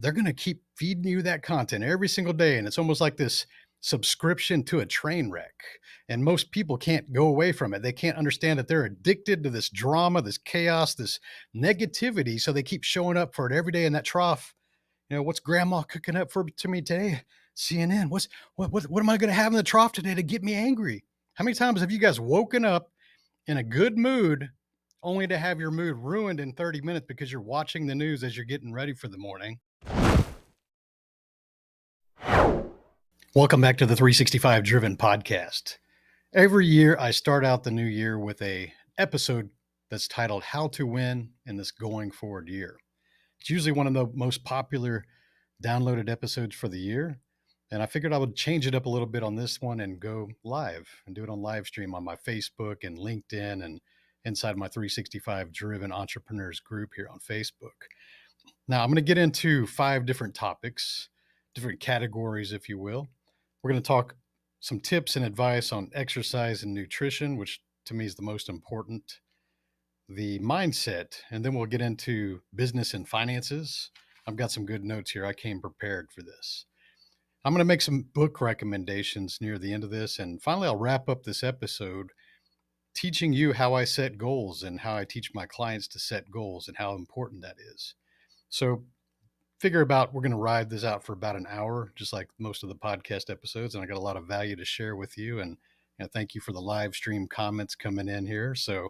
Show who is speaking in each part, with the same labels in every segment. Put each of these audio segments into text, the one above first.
Speaker 1: they're going to keep feeding you that content every single day. And it's almost like this subscription to a train wreck. And most people can't go away from it. They can't understand that they're addicted to this drama, this chaos, this negativity. So they keep showing up for it every day in that trough. What's grandma cooking up for to me today? CNN. What am I going to have in the trough today to get me angry? How many times have you guys woken up in a good mood only to have your mood ruined in 30 minutes because you're watching the news as you're getting ready for the morning? Welcome back to the 365 Driven podcast. Every year I start out the new year with a episode that's titled How to Win in This Going Forward Year. It's usually one of the most popular downloaded episodes for the year. And I figured I would change it up a little bit on this one and go live and do it on live stream on my Facebook and LinkedIn and inside my 365 Driven Entrepreneurs group here on Facebook. Now, I'm going to get into 5 different topics, different categories, if you will. We're going to talk some tips and advice on exercise and nutrition, which to me is the most important, the mindset, and then we'll get into business and finances. I've got some good notes here. I came prepared for this. I'm going to make some book recommendations near the end of this. And finally, I'll wrap up this episode teaching you how I set goals and how I teach my clients to set goals and how important that is. So we're going to ride this out for about an hour, just like most of the podcast episodes. And I got a lot of value to share with you. And thank you for the live stream comments coming in here. So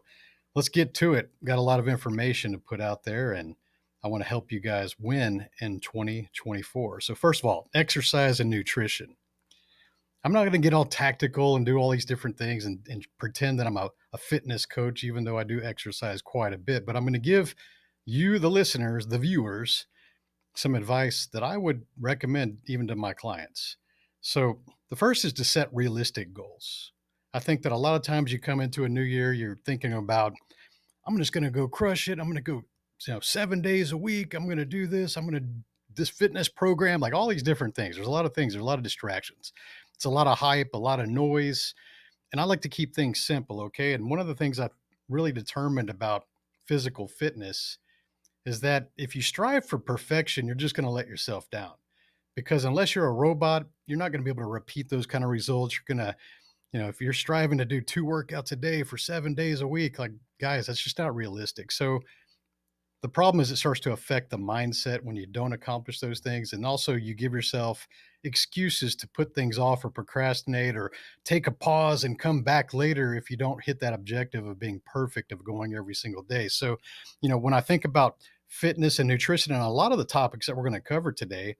Speaker 1: let's get to it. Got a lot of information to put out there, and I want to help you guys win in 2024. So first of all, exercise and nutrition. I'm not going to get all tactical and do all these different things and pretend that I'm a fitness coach, even though I do exercise quite a bit. But I'm going to give you, the listeners, the viewers, some advice that I would recommend even to my clients. So the first is to set realistic goals. I think that a lot of times you come into a new year, you're thinking about, I'm just going to go crush it. I'm going to go 7 days a week. I'm going to do this. I'm going to this fitness program, like all these different things. There's a lot of things. There's a lot of distractions. It's a lot of hype, a lot of noise. And I like to keep things simple. Okay. And one of the things I've really determined about physical fitness is that if you strive for perfection, you're just going to let yourself down, because unless you're a robot, you're not going to be able to repeat those kind of results. You're going to, if you're striving to do 2 workouts a day for 7 days a week, like, guys, that's just not realistic. So the problem is it starts to affect the mindset when you don't accomplish those things. And also you give yourself excuses to put things off or procrastinate or take a pause and come back later if you don't hit that objective of being perfect, of going every single day. So, when I think about fitness and nutrition and a lot of the topics that we're going to cover today,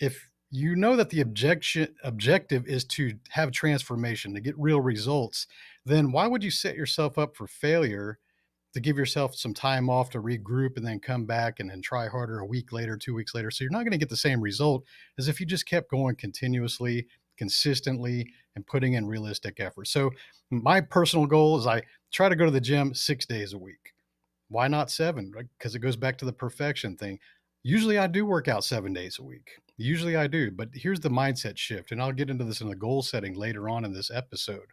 Speaker 1: if you know that the objective is to have transformation, to get real results, then why would you set yourself up for failure to give yourself some time off to regroup and then come back and then try harder a week later, 2 weeks later? So you're not going to get the same result as if you just kept going continuously, consistently, and putting in realistic effort. So my personal goal is I try to go to the gym 6 days a week. Why not 7? Because it goes back to the perfection thing. Usually I do work out 7 days a week. Usually I do, but here's the mindset shift. And I'll get into this in the goal setting later on in this episode.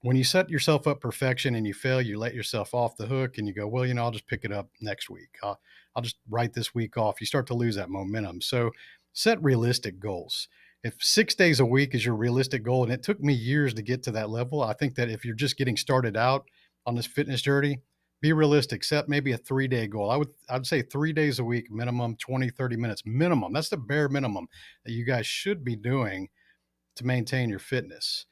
Speaker 1: When you set yourself up perfection and you fail, you let yourself off the hook and you go, well, I'll just pick it up next week. I'll just write this week off. You start to lose that momentum. So set realistic goals. If 6 days a week is your realistic goal, and it took me years to get to that level, I think that if you're just getting started out on this fitness journey, be realistic. Set maybe a 3-day goal. I'd say 3 days a week, minimum 20, 30 minutes minimum. That's the bare minimum that you guys should be doing to maintain your fitness.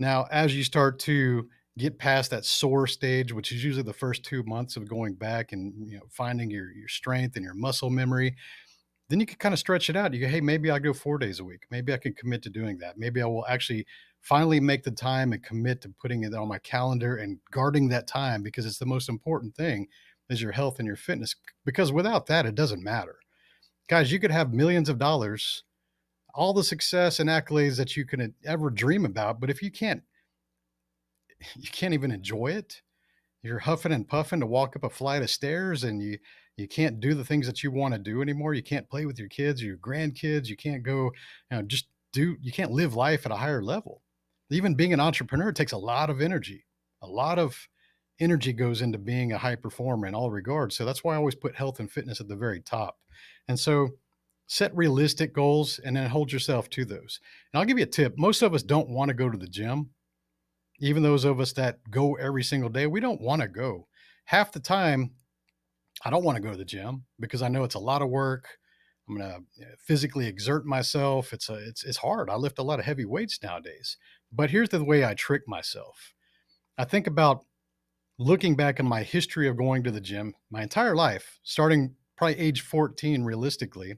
Speaker 1: Now, as you start to get past that sore stage, which is usually the first 2 months of going back and finding your strength and your muscle memory, then you can kind of stretch it out. You go, hey, maybe I'll go 4 days a week. Maybe I can commit to doing that. Maybe I will actually finally make the time and commit to putting it on my calendar and guarding that time, because it's the most important thing is your health and your fitness. Because without that, it doesn't matter. Guys, you could have millions of dollars, all the success and accolades that you can ever dream about, but if you can't even enjoy it. You're huffing and puffing to walk up a flight of stairs, and you can't do the things that you want to do anymore. You can't play with your kids or your grandkids. You can't go, you can't live life at a higher level. Even being an entrepreneur takes a lot of energy, a lot of energy goes into being a high performer in all regards. So that's why I always put health and fitness at the very top. And so set realistic goals and then hold yourself to those. And I'll give you a tip. Most of us don't want to go to the gym. Even those of us that go every single day, we don't want to go. Half the time, I don't want to go to the gym because I know it's a lot of work. I'm going to physically exert myself. It's hard. I lift a lot of heavy weights nowadays. But here's the way I trick myself. I think about looking back in my history of going to the gym, my entire life, starting probably age 14 realistically,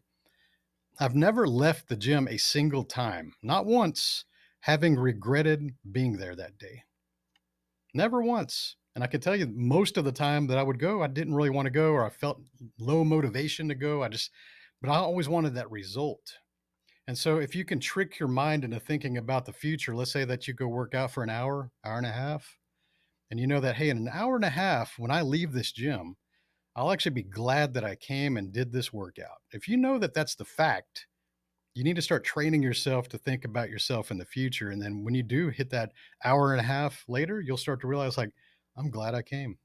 Speaker 1: I've never left the gym a single time, not once, having regretted being there that day. Never once. And I can tell you most of the time that I would go, I didn't really want to go or I felt low motivation to go. But I always wanted that result. And so if you can trick your mind into thinking about the future, let's say that you go work out for an hour, hour and a half, and you know that, hey, in an hour and a half, when I leave this gym, I'll actually be glad that I came and did this workout. If you know that that's the fact, you need to start training yourself to think about yourself in the future. And then when you do hit that hour and a half later, you'll start to realize, like, I'm glad I came.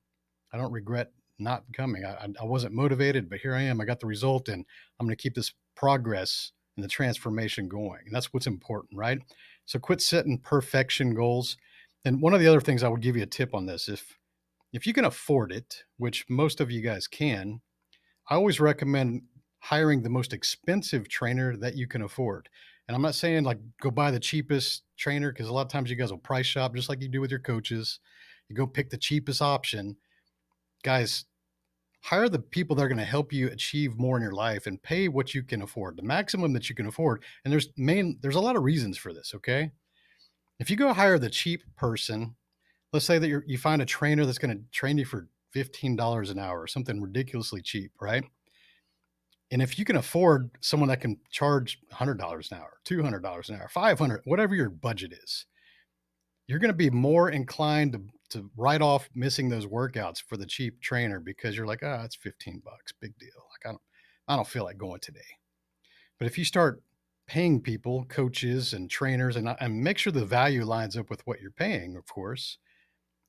Speaker 1: I don't regret not coming. I wasn't motivated, but here I am. I got the result, and I'm going to keep this progress and the transformation going. And that's what's important, right? So quit setting perfection goals. And one of the other things I would give you a tip on this, if you can afford it, which most of you guys can, I always recommend hiring the most expensive trainer that you can afford. And I'm not saying like go buy the cheapest trainer because a lot of times you guys will price shop just like you do with your coaches. You go pick the cheapest option. Guys, hire the people that are going to help you achieve more in your life and pay what you can afford, the maximum that you can afford. And there's a lot of reasons for this, okay? If you go hire the cheap person, let's say that you find a trainer that's going to train you for $15 an hour or something ridiculously cheap, right? And if you can afford someone that can charge $100 an hour, $200 an hour, 500, whatever your budget is, you're going to be more inclined to write off missing those workouts for the cheap trainer because you're like, it's 15 bucks, big deal. Like I don't feel like going today. But if you start paying people, coaches and trainers, and make sure the value lines up with what you're paying, of course,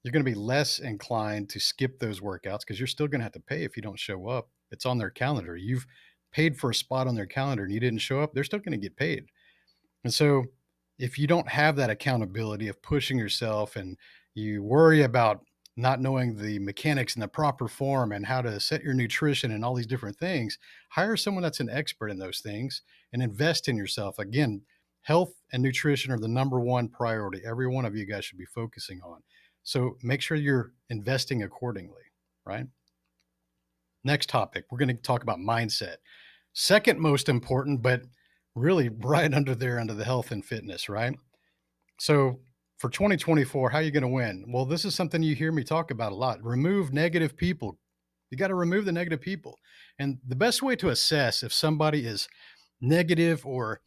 Speaker 1: you're going to be less inclined to skip those workouts because you're still going to have to pay if you don't show up. It's on their calendar. You've paid for a spot on their calendar and you didn't show up, they're still going to get paid. And so if you don't have that accountability of pushing yourself and you worry about not knowing the mechanics and the proper form and how to set your nutrition and all these different things, hire someone that's an expert in those things and invest in yourself. Again, health and nutrition are the number one priority. Every one of you guys should be focusing on. So make sure you're investing accordingly, right? Next topic, we're going to talk about mindset. Second most important, but really right under there under the health and fitness, right? So for 2024, how are you going to win? Well, this is something you hear me talk about a lot. Remove negative people. You got to remove the negative people. And the best way to assess if somebody is negative or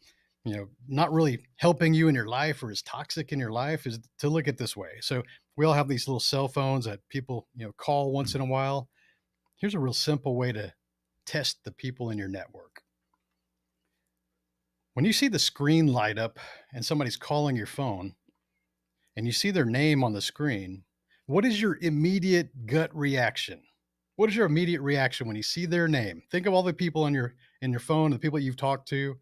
Speaker 1: not really helping you in your life or is toxic in your life is to look at this way. So we all have these little cell phones that people call once in a while. Here's a real simple way to test the people in your network. When you see the screen light up and somebody's calling your phone and you see their name on the screen, what is your immediate gut reaction? What is your immediate reaction when you see their name? Think of all the people on in your phone, the people you've talked to.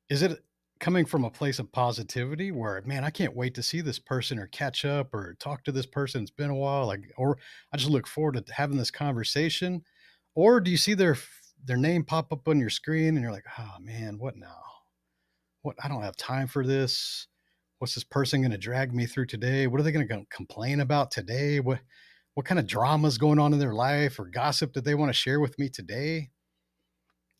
Speaker 1: Is it coming from a place of positivity where, man, I can't wait to see this person or catch up or talk to this person? It's been a while, or I just look forward to having this conversation. Or do you see their name pop up on your screen and you're like, oh man, what now? What? I don't have time for this. What's this person going to drag me through today? What are they going to complain about today? What kind of drama is going on in their life or gossip that they want to share with me today?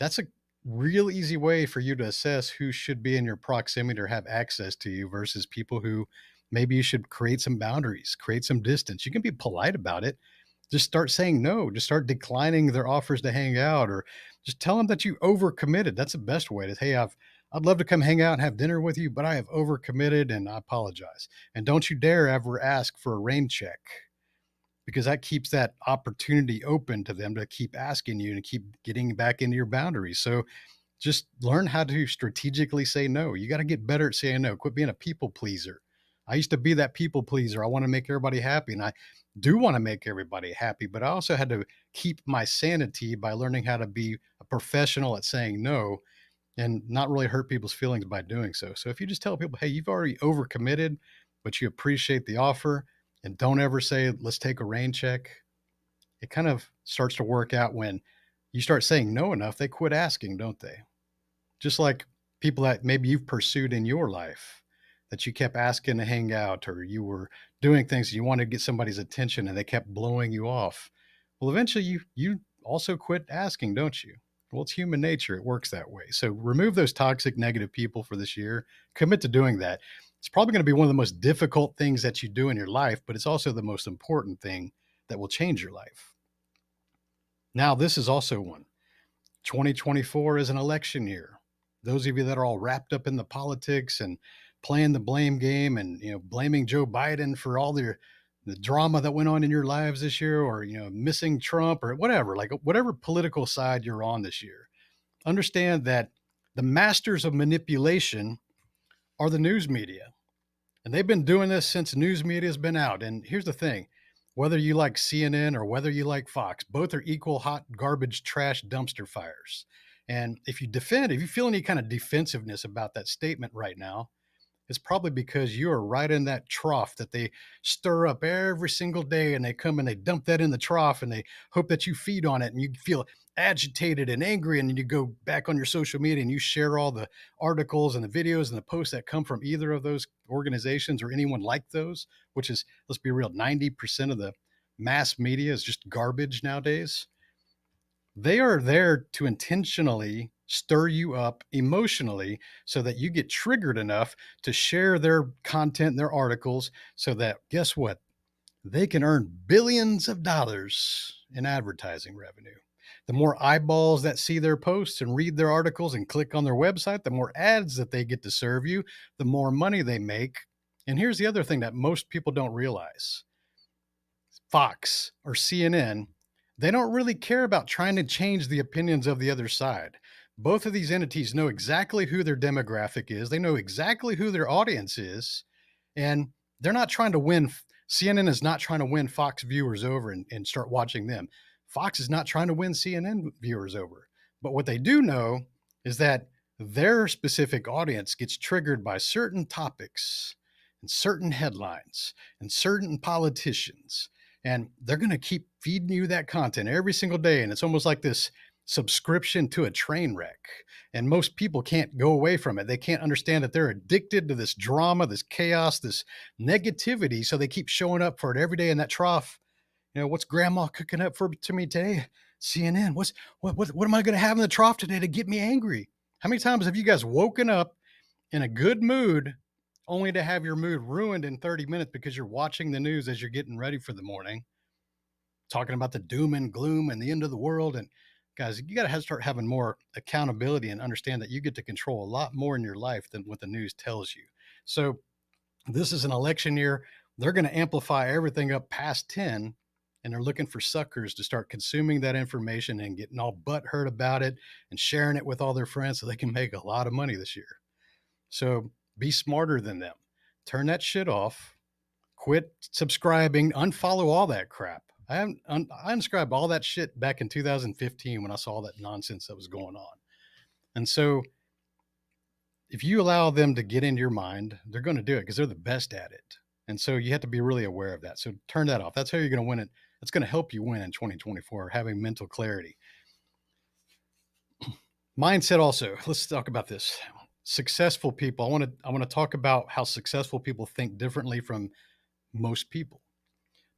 Speaker 1: That's a real easy way for you to assess who should be in your proximity or have access to you versus people who maybe you should create some boundaries, create some distance. You can be polite about it. Just start saying no, just start declining their offers to hang out, or just tell them that you overcommitted. That's the best way to, hey, I'd love to come hang out and have dinner with you, but I have overcommitted and I apologize. And don't you dare ever ask for a rain check because that keeps that opportunity open to them to keep asking you and keep getting back into your boundaries. So just learn how to strategically say no. You got to get better at saying no. Quit being a people pleaser. I used to be that people pleaser. I want to make everybody happy. And I do want to make everybody happy, but I also had to keep my sanity by learning how to be a professional at saying no and not really hurt people's feelings by doing so. So if you just tell people, hey, you've already overcommitted, but you appreciate the offer and don't ever say, let's take a rain check, it kind of starts to work out. When you start saying no enough, they quit asking, don't they? Just like people that maybe you've pursued in your life, that you kept asking to hang out, or you were doing things you wanted to get somebody's attention and they kept blowing you off. Well, eventually you also quit asking, don't you? Well, it's human nature. It works that way. So remove those toxic, negative people for this year. Commit to doing that. It's probably going to be one of the most difficult things that you do in your life, but it's also the most important thing that will change your life. Now, this is also one. 2024 is an election year. Those of you that are all wrapped up in the politics and playing the blame game and blaming Joe Biden for all the drama that went on in your lives this year, or missing Trump or whatever, like whatever political side you're on this year, understand that the masters of manipulation are the news media. And they've been doing this since news media has been out. And here's the thing, whether you like CNN or whether you like Fox, both are equal hot garbage trash dumpster fires. And if you feel any kind of defensiveness about that statement right now, it's probably because you are right in that trough that they stir up every single day, and they come and they dump that in the trough and they hope that you feed on it and you feel agitated and angry, and then you go back on your social media and you share all the articles and the videos and the posts that come from either of those organizations or anyone like those, which is, let's be real, 90% of the mass media is just garbage nowadays. They are there to intentionally stir you up emotionally so that you get triggered enough to share their content and their articles, so that, guess what? They can earn billions of dollars in advertising revenue. The more eyeballs that see their posts and read their articles and click on their website, the more ads that they get to serve you, the more money they make. And here's the other thing that most people don't realize. Fox or CNN, they don't really care about trying to change the opinions of the other side. Both of these entities know exactly who their demographic is, they know exactly who their audience is, and they're not trying to win. CNN is not trying to win Fox viewers over and start watching them. Fox is not trying to win CNN viewers over. But what they do know is that their specific audience gets triggered by certain topics and certain headlines and certain politicians, and they're going to keep feeding you that content every single day. And it's almost like this subscription to a train wreck. And most people can't go away from it. They can't understand that they're addicted to this drama, this chaos, this negativity. So they keep showing up for it every day in that trough. What's grandma cooking up to me today? CNN. What am I going to have in the trough today to get me angry? How many times have you guys woken up in a good mood only to have your mood ruined in 30 minutes because you're watching the news as you're getting ready for the morning, talking about the doom and gloom and the end of the world? And guys, you got to start having more accountability and understand that you get to control a lot more in your life than what the news tells you. So this is an election year. They're going to amplify everything up past 10, and they're looking for suckers to start consuming that information and getting all butthurt about it and sharing it with all their friends so they can make a lot of money this year. So be smarter than them. Turn that shit off. Quit subscribing. Unfollow all that crap. I unsubscribed all that shit back in 2015 when I saw that nonsense that was going on. And so if you allow them to get into your mind, they're going to do it because they're the best at it. And so you have to be really aware of that. So turn that off. That's how you're going to win it. It's going to help you win in 2024, having mental clarity. Mindset also. Let's talk about this. Successful people. I want to talk about how successful people think differently from most people.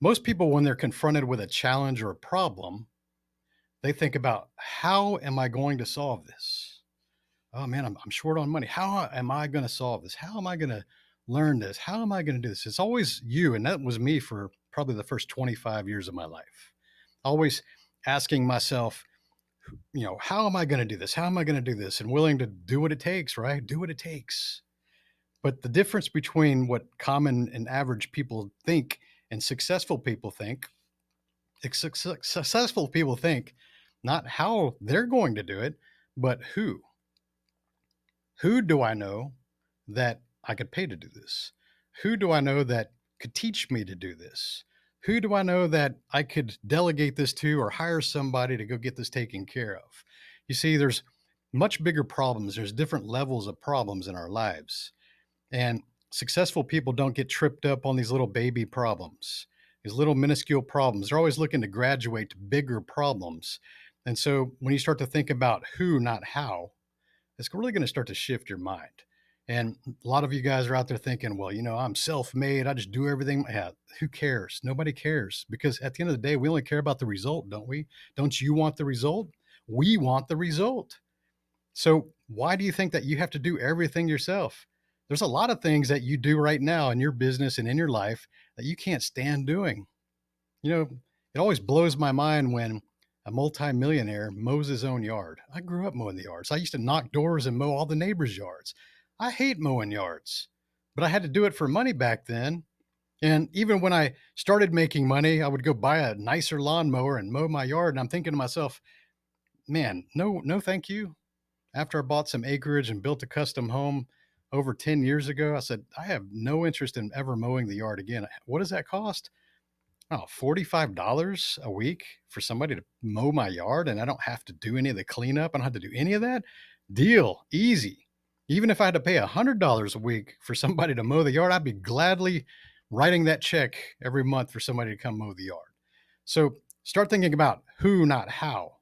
Speaker 1: Most people, when they're confronted with a challenge or a problem, they think about, how am I going to solve this? Oh man, I'm short on money. How am I going to solve this? How am I going to learn this? How am I going to do this? It's always you. And that was me for probably the first 25 years of my life. Always asking myself, how am I going to do this? How am I going to do this? And willing to do what it takes, right? Do what it takes. But the difference between what common and average people think and successful people think, successful people think not how they're going to do it, but who. Who do I know that I could pay to do this? Who do I know that could teach me to do this? Who do I know that I could delegate this to or hire somebody to go get this taken care of? You see, there's much bigger problems. There's different levels of problems in our lives. And successful people don't get tripped up on these little baby problems, these little minuscule problems. They're always looking to graduate to bigger problems. And so when you start to think about who, not how, it's really going to start to shift your mind. And a lot of you guys are out there thinking, well, I'm self made. I just do everything. Yeah, who cares? Nobody cares, because at the end of the day, we only care about the result, don't we? Don't you want the result? We want the result. So why do you think that you have to do everything yourself? There's a lot of things that you do right now in your business and in your life that you can't stand doing. You know, it always blows my mind when a multimillionaire mows his own yard. I grew up mowing the yards. I used to knock doors and mow all the neighbors' yards. I hate mowing yards, but I had to do it for money back then. And even when I started making money, I would go buy a nicer lawnmower and mow my yard. And I'm thinking to myself, man, no, no, thank you. After I bought some acreage and built a custom home over 10 years ago, I said, I have no interest in ever mowing the yard again. What does that cost? Oh, $45 a week for somebody to mow my yard, and I don't have to do any of the cleanup. I don't have to do any of that. Deal. Easy. Even if I had to pay $100 a week for somebody to mow the yard, I'd be gladly writing that check every month for somebody to come mow the yard. So start thinking about who, not how,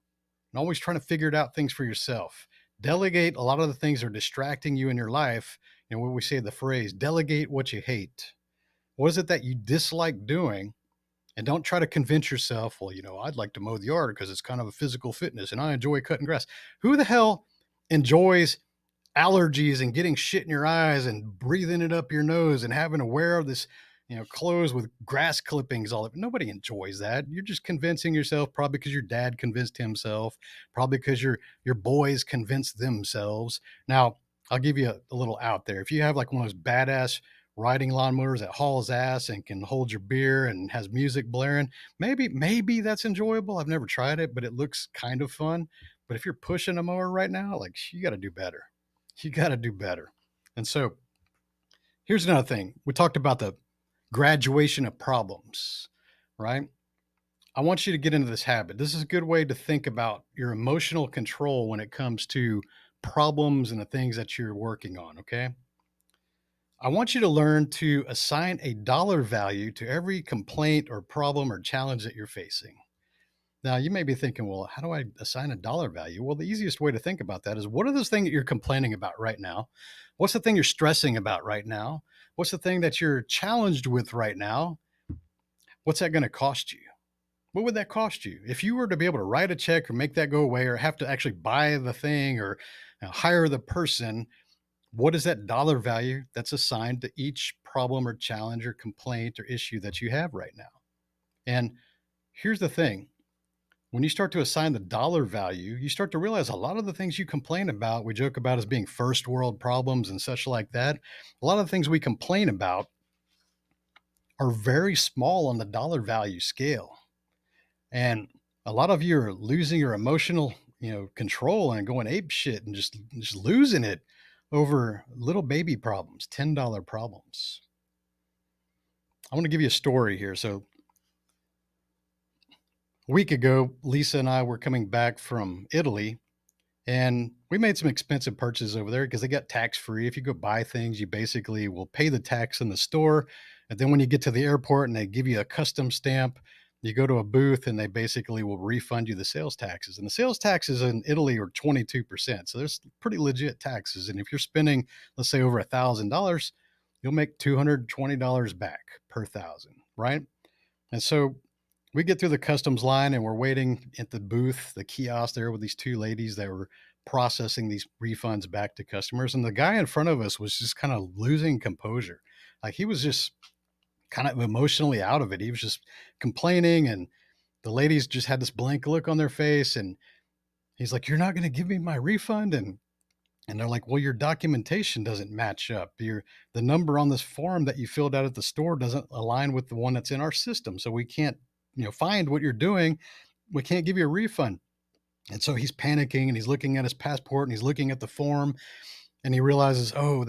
Speaker 1: and always trying to figure it out things for yourself. Delegate a lot of the things that are distracting you in your life. And what we say, the phrase, delegate what you hate. What is it that you dislike doing? And don't try to convince yourself, well, I'd like to mow the yard because it's kind of a physical fitness and I enjoy cutting grass. Who the hell enjoys allergies and getting shit in your eyes and breathing it up your nose and having to wear this, clothes with grass clippings all over? Nobody enjoys that. You're just convincing yourself, probably because your dad convinced himself, probably because your boys convinced themselves. Now, I'll give you a little out there. If you have like one of those badass riding lawnmowers that hauls ass and can hold your beer and has music blaring, maybe that's enjoyable. I've never tried it, but it looks kind of fun. But if you're pushing a mower right now, like, you got to do better. You got to do better. And so here's another thing. We talked about the graduation of problems, right? I want you to get into this habit. This is a good way to think about your emotional control when it comes to problems and the things that you're working on, okay? I want you to learn to assign a dollar value to every complaint or problem or challenge that you're facing. Now, you may be thinking, well, how do I assign a dollar value? Well, the easiest way to think about that is, what are those things that you're complaining about right now? What's the thing you're stressing about right now? What's the thing that you're challenged with right now? What's that going to cost you? What would that cost you? If you were to be able to write a check or make that go away, or have to actually buy the thing, or hire the person, what is that dollar value that's assigned to each problem or challenge or complaint or issue that you have right now? And here's the thing. When you start to assign the dollar value, you start to realize a lot of the things you complain about, we joke about as being first world problems and such like that. A lot of the things we complain about are very small on the dollar value scale. And a lot of you are losing your emotional, control and going ape shit and just losing it over little baby problems, $10 problems. I want to give you a story here. So a week ago, Lisa and I were coming back from Italy, and we made some expensive purchases over there because they got tax free. If you go buy things, you basically will pay the tax in the store. And then when you get to the airport and they give you a custom stamp, you go to a booth and they basically will refund you the sales taxes. And the sales taxes in Italy are 22%. So there's pretty legit taxes. And if you're spending, let's say, over $1,000, you'll make $220 back per thousand, right? And so we get through the customs line and we're waiting at the booth, the kiosk there, with these two ladies that were processing these refunds back to customers. And the guy in front of us was just kind of losing composure. Like, he was just kind of emotionally out of it. He was just complaining, and the ladies just had this blank look on their face. And he's like, "You're not going to give me my refund?" And they're like, "Well, your documentation doesn't match up. The number on this form that you filled out at the store doesn't align with the one that's in our system. So we can't, find what you're doing. We can't give you a refund." And so he's panicking and he's looking at his passport and he's looking at the form, and he realizes, oh,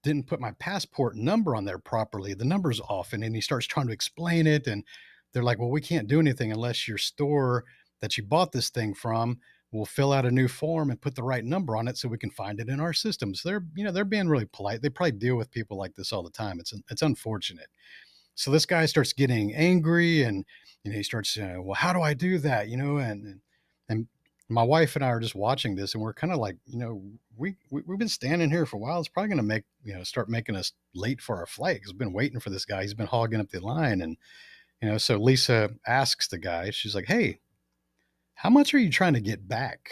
Speaker 1: didn't put my passport number on there properly. The number's off." And then he starts trying to explain it. And they're like, "Well, we can't do anything unless your store that you bought this thing from will fill out a new form and put the right number on it so we can find it in our system." So they're being really polite. They probably deal with people like this all the time. It's unfortunate. So this guy starts getting angry, and he starts, "Well, how do I do that?" And my wife and I are just watching this, and we're kind of like, we've been standing here for a while. It's probably going to start making us late for our flight because we've been waiting for this guy. He's been hogging up the line. And so Lisa asks the guy, she's like, "Hey, how much are you trying to get back?"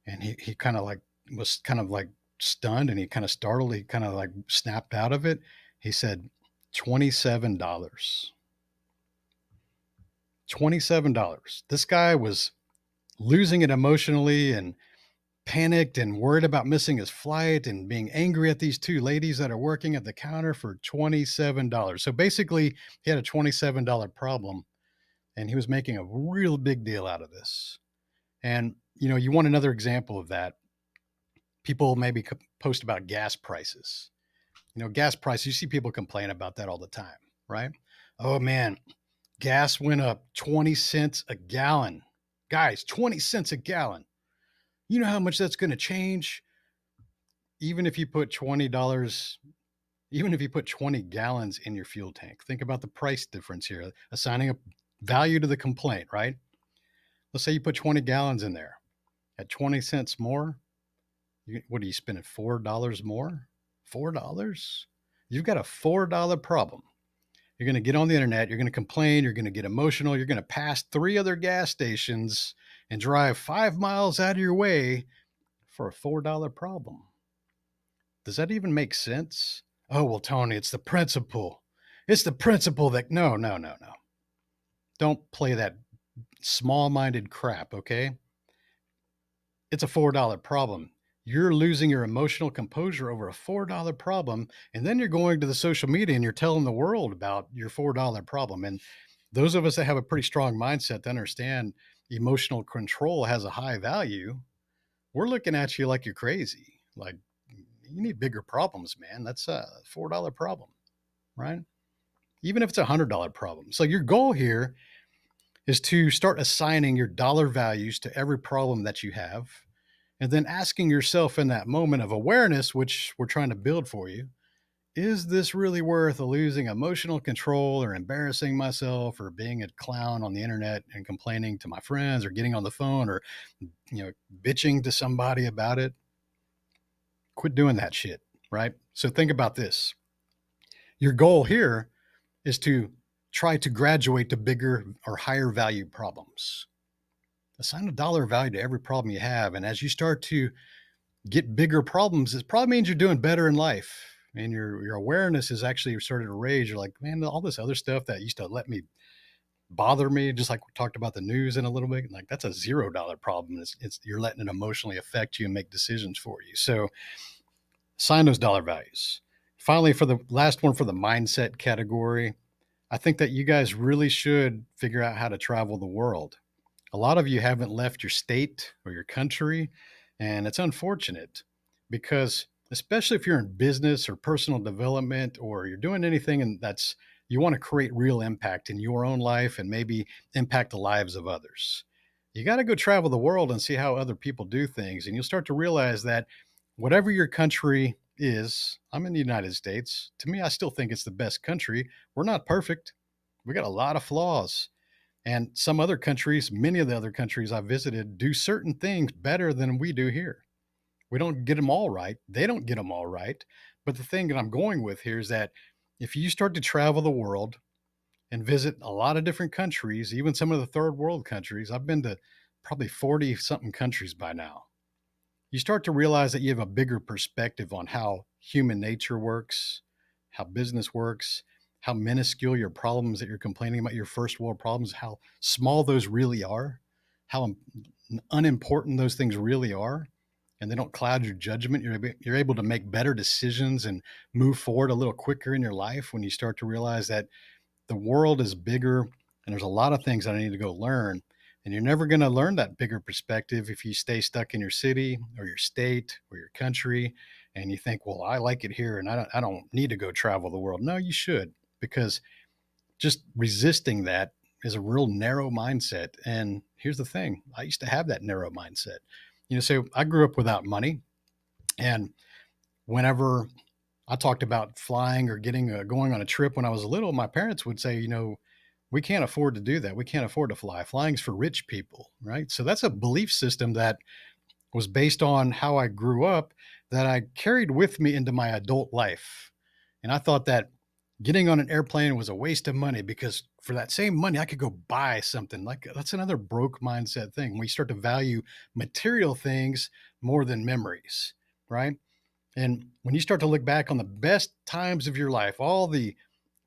Speaker 1: And he kind of like was kind of like stunned, and he kind of startled. He kind of like snapped out of it. He said, $27. $27. This guy was losing it emotionally and panicked and worried about missing his flight and being angry at these two ladies that are working at the counter for $27. So basically, he had a $27 problem, and he was making a real big deal out of this. And you want another example of that? People maybe post about gas prices. Gas prices, you see people complain about that all the time, right? "Oh man, gas went up 20 cents a gallon." Guys, 20 cents a gallon. You know how much that's going to change? Even if you put $20, even if you put 20 gallons in your fuel tank, think about the price difference here, assigning a value to the complaint, right? Let's say you put 20 gallons in there at 20 cents more. What are you spending? $4 more? $4? You've got a $4 problem. You're going to get on the internet. You're going to complain. You're going to get emotional. You're going to pass 3 other gas stations and drive 5 miles out of your way for a $4 problem. Does that even make sense? "Oh, well, Tony, it's the principle. It's the principle that..." No, no, no, no. Don't play that small-minded crap, okay? It's a $4 problem. You're losing your emotional composure over a $4 problem, and then you're going to the social media and you're telling the world about your $4 problem. And those of us that have a pretty strong mindset to understand emotional control has a high value, we're looking at you like you're crazy. Like, you need bigger problems, man. That's a $4 problem, right? Even if it's a $100 problem. So your goal here is to start assigning your dollar values to every problem that you have, and then asking yourself in that moment of awareness, which we're trying to build for you, is this really worth losing emotional control or embarrassing myself or being a clown on the internet and complaining to my friends or getting on the phone or bitching to somebody about it? Quit doing that shit, right? So think about this. Your goal here is to try to graduate to bigger or higher value problems. Assign a dollar value to every problem you have. And as you start to get bigger problems, it probably means you're doing better in life. And your awareness is actually starting to raise. You're like, man, all this other stuff that used to let me bother me, just like we talked about the news in a little bit, like that's a $0 problem. It's you're letting it emotionally affect you and make decisions for you. So assign those dollar values. Finally, for the last one, for the mindset category, I think that you guys really should figure out how to travel the world. A lot of you haven't left your state or your country, and it's unfortunate because, especially if you're in business or personal development or you're doing anything that's you want to create real impact in your own life and maybe impact the lives of others. You got to go travel the world and see how other people do things, and you'll start to realize that whatever your country is, I'm in the United States. To me, I still think it's the best country. We're not perfect. We got a lot of flaws. And some other countries, many of the other countries I've visited, do certain things better than we do here. We don't get them all right. They don't get them all right. But the thing that I'm going with here is that if you start to travel the world and visit a lot of different countries, even some of the third world countries, I've been to probably 40 something countries by now. You start to realize that you have a bigger perspective on how human nature works, how business works, how minuscule your problems that you're complaining about, your first world problems, how small those really are, how unimportant those things really are, and they don't cloud your judgment. You're able to make better decisions and move forward a little quicker in your life when you start to realize that the world is bigger and there's a lot of things that I need to go learn. And you're never going to learn that bigger perspective if you stay stuck in your city or your state or your country. And you think, well, I like it here and I don't need to go travel the world. No, you should, because just resisting that is a real narrow mindset. And here's the thing, I used to have that narrow mindset. So I grew up without money. And whenever I talked about flying or going on a trip when I was little, my parents would say, we can't afford to do that. We can't afford to fly. Flying's for rich people, right? So that's a belief system that was based on how I grew up that I carried with me into my adult life. And I thought that getting on an airplane was a waste of money because for that same money, I could go buy something. Like that's another broke mindset thing. We start to value material things more than memories, right? And when you start to look back on the best times of your life, all the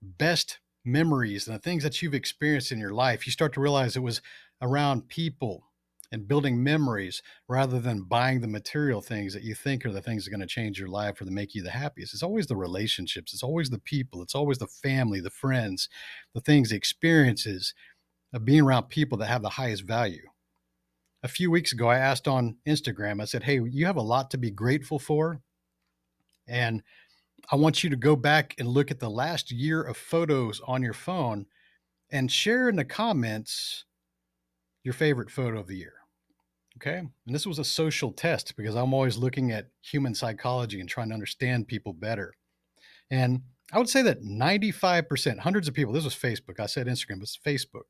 Speaker 1: best memories and the things that you've experienced in your life, you start to realize it was around people and building memories rather than buying the material things that you think are the things that are going to change your life or that make you the happiest. It's always the relationships, it's always the people, it's always the family, the friends, the things, the experiences of being around people that have the highest value. A few weeks ago, I asked on Instagram, I said, hey, you have a lot to be grateful for. And I want you to go back and look at the last year of photos on your phone and share in the comments your favorite photo of the year. Okay. And this was a social test because I'm always looking at human psychology and trying to understand people better. And I would say that 95%, hundreds of people, this was Facebook. I said Instagram, but it's Facebook.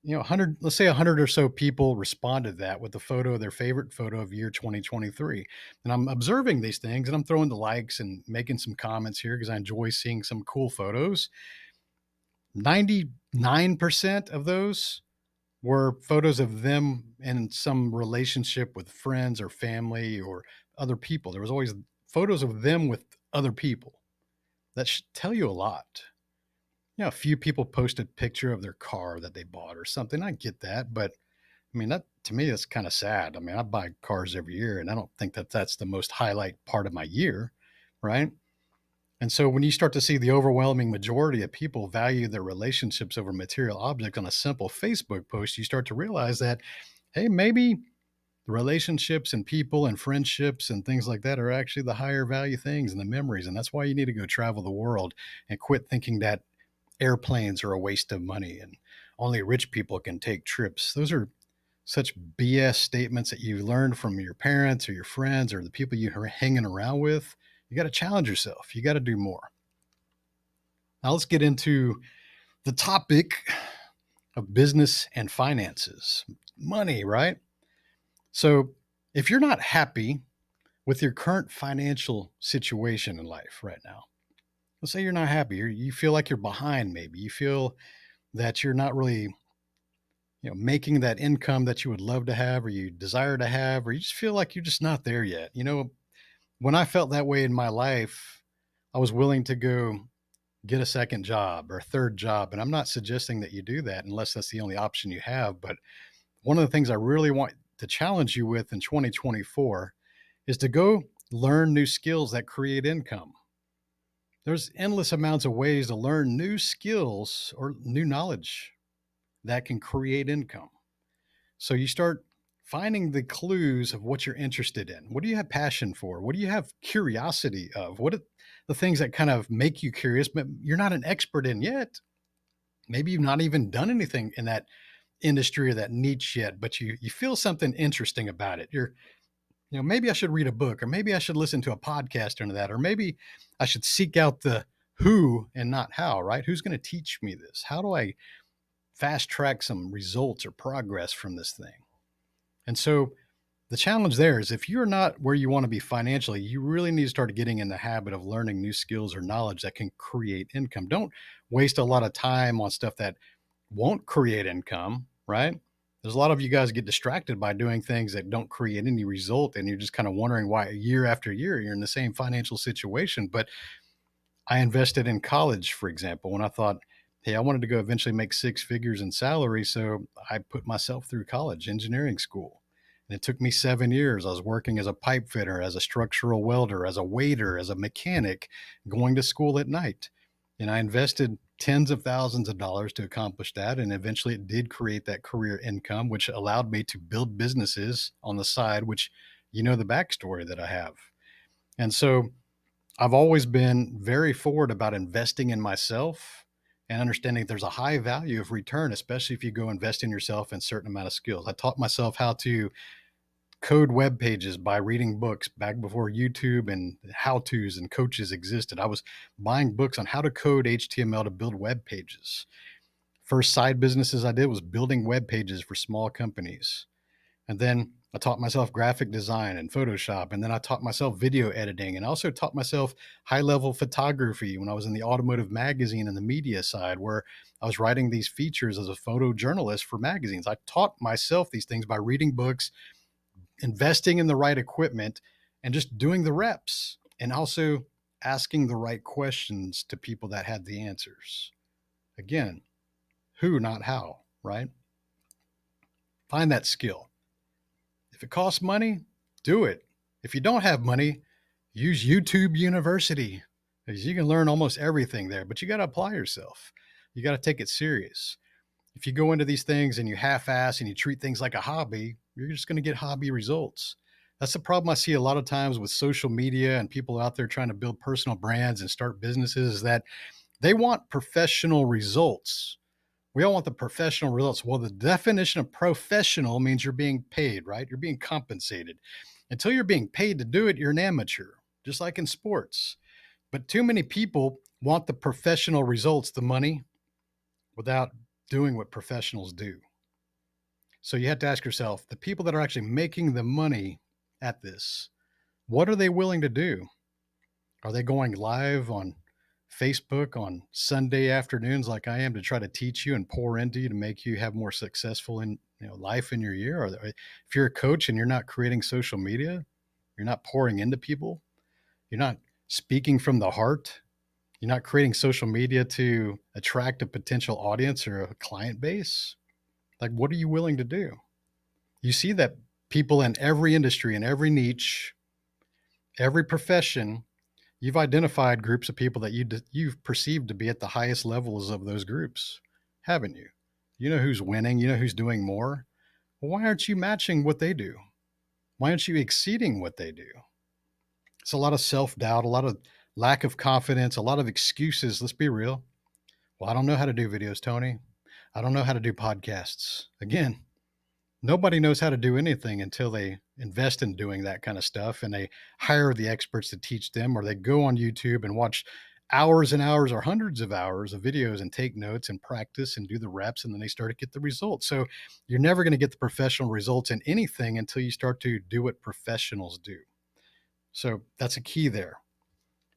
Speaker 1: 100, let's say 100 or so people responded to that with a photo, their favorite photo of year 2023. And I'm observing these things and I'm throwing the likes and making some comments here because I enjoy seeing some cool photos. 99% of those were photos of them in some relationship with friends or family or other people. There was always photos of them with other people. That should tell you a lot. A few people posted a picture of their car that they bought or something. I get that, but I mean, that to me, that's kind of sad. I mean, I buy cars every year, and I don't think that that's the most highlight part of my year, right? And so when you start to see the overwhelming majority of people value their relationships over material objects on a simple Facebook post, you start to realize that, hey, maybe the relationships and people and friendships and things like that are actually the higher value things and the memories. And that's why you need to go travel the world and quit thinking that airplanes are a waste of money and only rich people can take trips. Those are such BS statements that you learned from your parents or your friends or the people you're hanging around with. You got to challenge yourself. You got to do more. Now let's get into the topic of business and finances. Money, right? So if you're not happy with your current financial situation in life right now, let's say you're not happy, you feel like you're behind, maybe you feel that you're not really making that income that you would love to have or you desire to have, or you just feel like you're just not there yet. When I felt that way in my life, I was willing to go get a second job or a third job. And I'm not suggesting that you do that unless that's the only option you have. But one of the things I really want to challenge you with in 2024 is to go learn new skills that create income. There's endless amounts of ways to learn new skills or new knowledge that can create income. So you start finding the clues of what you're interested in. What do you have passion for? What do you have curiosity of? What are the things that kind of make you curious, but you're not an expert in yet? Maybe you've not even done anything in that industry or that niche yet, but you feel something interesting about it. Maybe I should read a book, or maybe I should listen to a podcast into that, or maybe I should seek out the who and not how, right? Who's going to teach me this? How do I fast track some results or progress from this thing? And so the challenge there is if you're not where you want to be financially, you really need to start getting in the habit of learning new skills or knowledge that can create income. Don't waste a lot of time on stuff that won't create income, right? There's a lot of you guys get distracted by doing things that don't create any result, and you're just kind of wondering why year after year you're in the same financial situation. But I invested in college, for example, when I thought, hey, I wanted to go eventually make six figures in salary. So I put myself through college, engineering school. And it took me 7 years. I was working as a pipe fitter, as a structural welder, as a waiter, as a mechanic, going to school at night. And I invested tens of thousands of dollars to accomplish that. And eventually it did create that career income, which allowed me to build businesses on the side, which the backstory that I have. And so I've always been very forward about investing in myself and understanding there's a high value of return, especially if you go invest in yourself in a certain amount of skills. I taught myself how to code web pages by reading books back before YouTube and how-tos and coaches existed. I was buying books on how to code HTML to build web pages. First side businesses I did was building web pages for small companies. And then I taught myself graphic design and Photoshop. And then I taught myself video editing and also taught myself high level photography when I was in the automotive magazine and the media side, where I was writing these features as a photojournalist for magazines. I taught myself these things by reading books, investing in the right equipment, and just doing the reps, and also asking the right questions to people that had the answers. Again, who, not how, right? Find that skill. If it costs money, do it. If you don't have money, use YouTube University, because you can learn almost everything there, but you got to apply yourself. You got to take it serious. If you go into these things and you half-ass and you treat things like a hobby, you're just going to get hobby results. That's the problem I see a lot of times with social media and people out there trying to build personal brands and start businesses, is that they want professional results. We all want the professional results. Well, the definition of professional means you're being paid, right? You're being compensated. Until you're being paid to do it, you're an amateur, just like in sports. But too many people want the professional results, the money, without doing what professionals do. So you have to ask yourself, the people that are actually making the money at this, what are they willing to do? Are they going live on Facebook on Sunday afternoons like I am to try to teach you and pour into you to make you have more successful in life in your year? Or if you're a coach and you're not creating social media, you're not pouring into people, you're not speaking from the heart, you're not creating social media to attract a potential audience or a client base, like what are you willing to do? You see that people in every industry, in every niche, every profession, you've identified groups of people that you've perceived to be at the highest levels of those groups, haven't you? You know who's winning, you know who's doing more. Well, why aren't you matching what they do? Why aren't you exceeding what they do? It's a lot of self-doubt, a lot of lack of confidence, a lot of excuses. Let's be real. Well, I don't know how to do videos, Tony. I don't know how to do podcasts. Again, nobody knows how to do anything until they invest in doing that kind of stuff and they hire the experts to teach them, or they go on YouTube and watch hours and hours or hundreds of hours of videos and take notes and practice and do the reps, and then they start to get the results. So you're never going to get the professional results in anything until you start to do what professionals do. So that's a key there.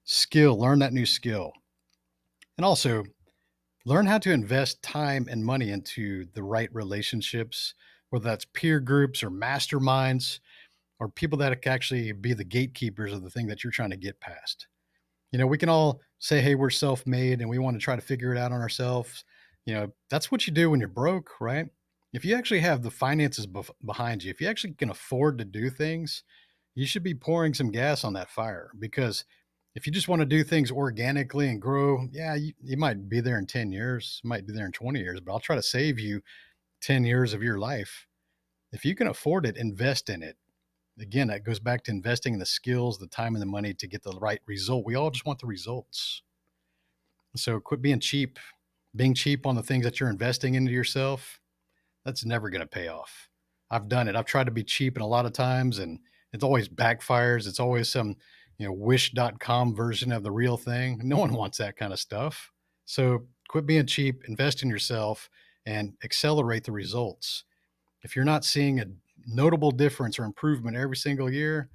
Speaker 1: Skill, learn that new skill. And also learn how to invest time and money into the right relationships, whether that's peer groups or masterminds or people that can actually be the gatekeepers of the thing that you're trying to get past. We can all say, hey, we're self made and we want to try to figure it out on ourselves. That's what you do when you're broke, right? If you actually have the finances behind you, if you actually can afford to do things, you should be pouring some gas on that fire, because if you just want to do things organically and grow, yeah, you might be there in 10 years, might be there in 20 years, but I'll try to save you 10 years of your life. If you can afford it, invest in it. Again, that goes back to investing in the skills, the time, and the money to get the right result. We all just want the results. So quit being cheap. Being cheap on the things that you're investing into yourself, that's never going to pay off. I've done it. I've tried to be cheap, and a lot of times, and it always backfires. It's always some, wish.com version of the real thing. No one wants that kind of stuff. So quit being cheap, invest in yourself, and accelerate the results. If you're not seeing a notable difference or improvement every single year,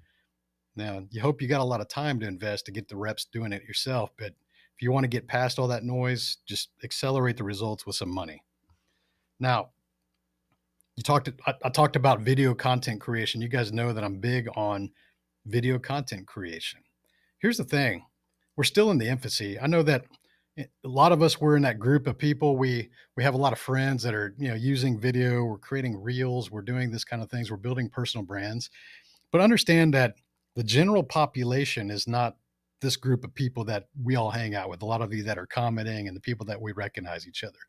Speaker 1: now you hope you got a lot of time to invest to get the reps doing it yourself. But if you want to get past all that noise, just accelerate the results with some money. Now, I talked about video content creation. You guys know that I'm big on video content creation. Here's the thing. We're still in the infancy. I know that a lot of us, we're in that group of people. We have a lot of friends that are, using video, we're creating reels, we're doing this kind of things, we're building personal brands. But understand that the general population is not this group of people that we all hang out with, a lot of you that are commenting and the people that we recognize each other.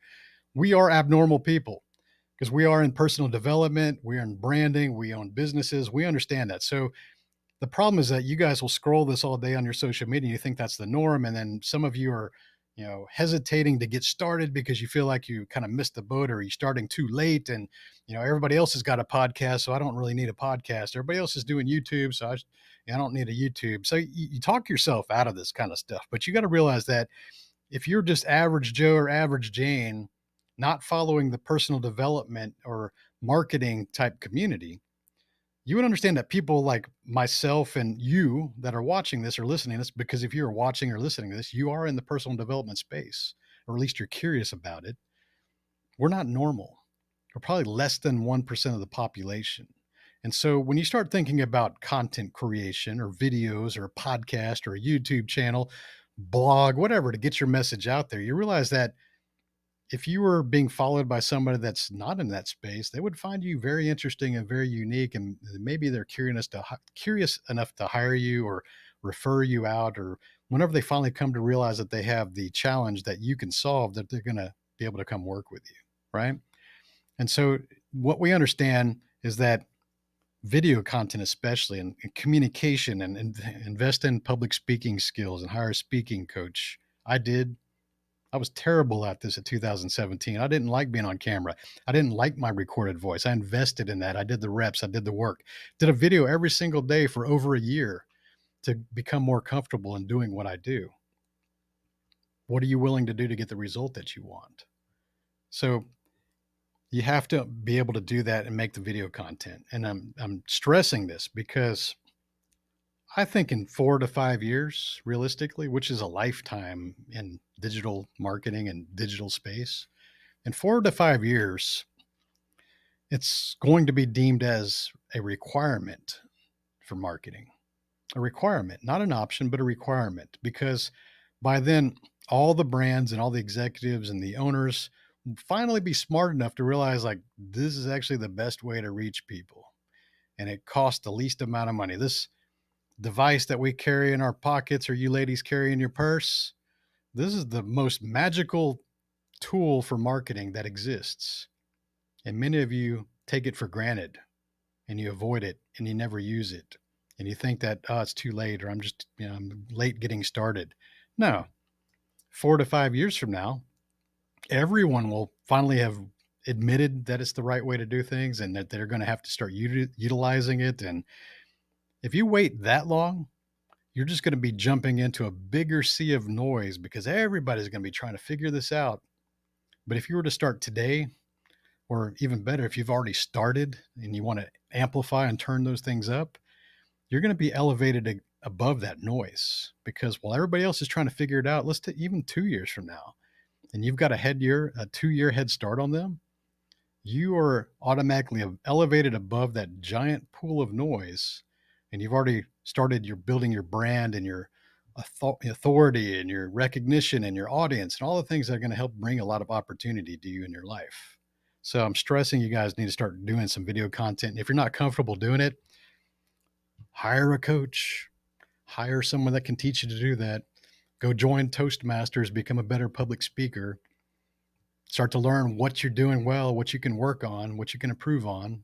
Speaker 1: We are abnormal people because we are in personal development, we're in branding, we own businesses, we understand that. So The problem is that you guys will scroll this all day on your social media and you think that's the norm. And then some of you are, hesitating to get started because you feel like you kind of missed the boat or you're starting too late. And, everybody else has got a podcast, so I don't really need a podcast. Everybody else is doing YouTube, so I don't need a YouTube. So you talk yourself out of this kind of stuff. But you got to realize that if you're just average Joe or average Jane, not following the personal development or marketing type community, you would understand that people like myself and you that are watching this or listening to this, because if you're watching or listening to this, you are in the personal development space, or at least you're curious about it. We're not normal. We're probably less than 1% of the population. And so when you start thinking about content creation or videos or a podcast or a YouTube channel, blog, whatever, to get your message out there, you realize that if you were being followed by somebody that's not in that space, they would find you very interesting and very unique, and maybe they're curious enough to hire you or refer you out, or whenever they finally come to realize that they have the challenge that you can solve, that they're going to be able to come work with you, right? And so, what we understand is that video content, especially, and communication, and invest in public speaking skills and hire a speaking coach. I was terrible at this in 2017. I didn't like being on camera. I didn't like my recorded voice. I invested in that. I did the reps. I did the work. Did a video every single day for over a year to become more comfortable in doing what I do. What are you willing to do to get the result that you want? So you have to be able to do that and make the video content. And I'm stressing this because I think in 4 to 5 years, realistically, which is a lifetime in digital marketing and digital space, in 4 to 5 years, it's going to be deemed as a requirement for marketing. A requirement, not an option, but a requirement, because by then, all the brands and all the executives and the owners will finally be smart enough to realize, like, this is actually the best way to reach people. And it costs the least amount of money. This device that we carry in our pockets, or you ladies carry in your purse, this is the most magical tool for marketing that exists. And many of you take it for granted and you avoid it and you never use it. And you think that, oh, it's too late, or I'm late getting started. No, 4 to 5 years from now, everyone will finally have admitted that it's the right way to do things and that they're going to have to start utilizing it. And if you wait that long, you're just going to be jumping into a bigger sea of noise because everybody's going to be trying to figure this out. But if you were to start today, or even better, if you've already started and you want to amplify and turn those things up, you're going to be elevated above that noise, because while everybody else is trying to figure it out, let's take even 2 years from now, and you've got a 2 year head start on them, you are automatically elevated above that giant pool of noise, and you've already started your building your brand and your authority and your recognition and your audience and all the things that are going to help bring a lot of opportunity to you in your life. So I'm stressing you guys need to start doing some video content. And if you're not comfortable doing it, hire a coach, hire someone that can teach you to do that. Go join Toastmasters, become a better public speaker, start to learn what you're doing well, what you can work on, what you can improve on.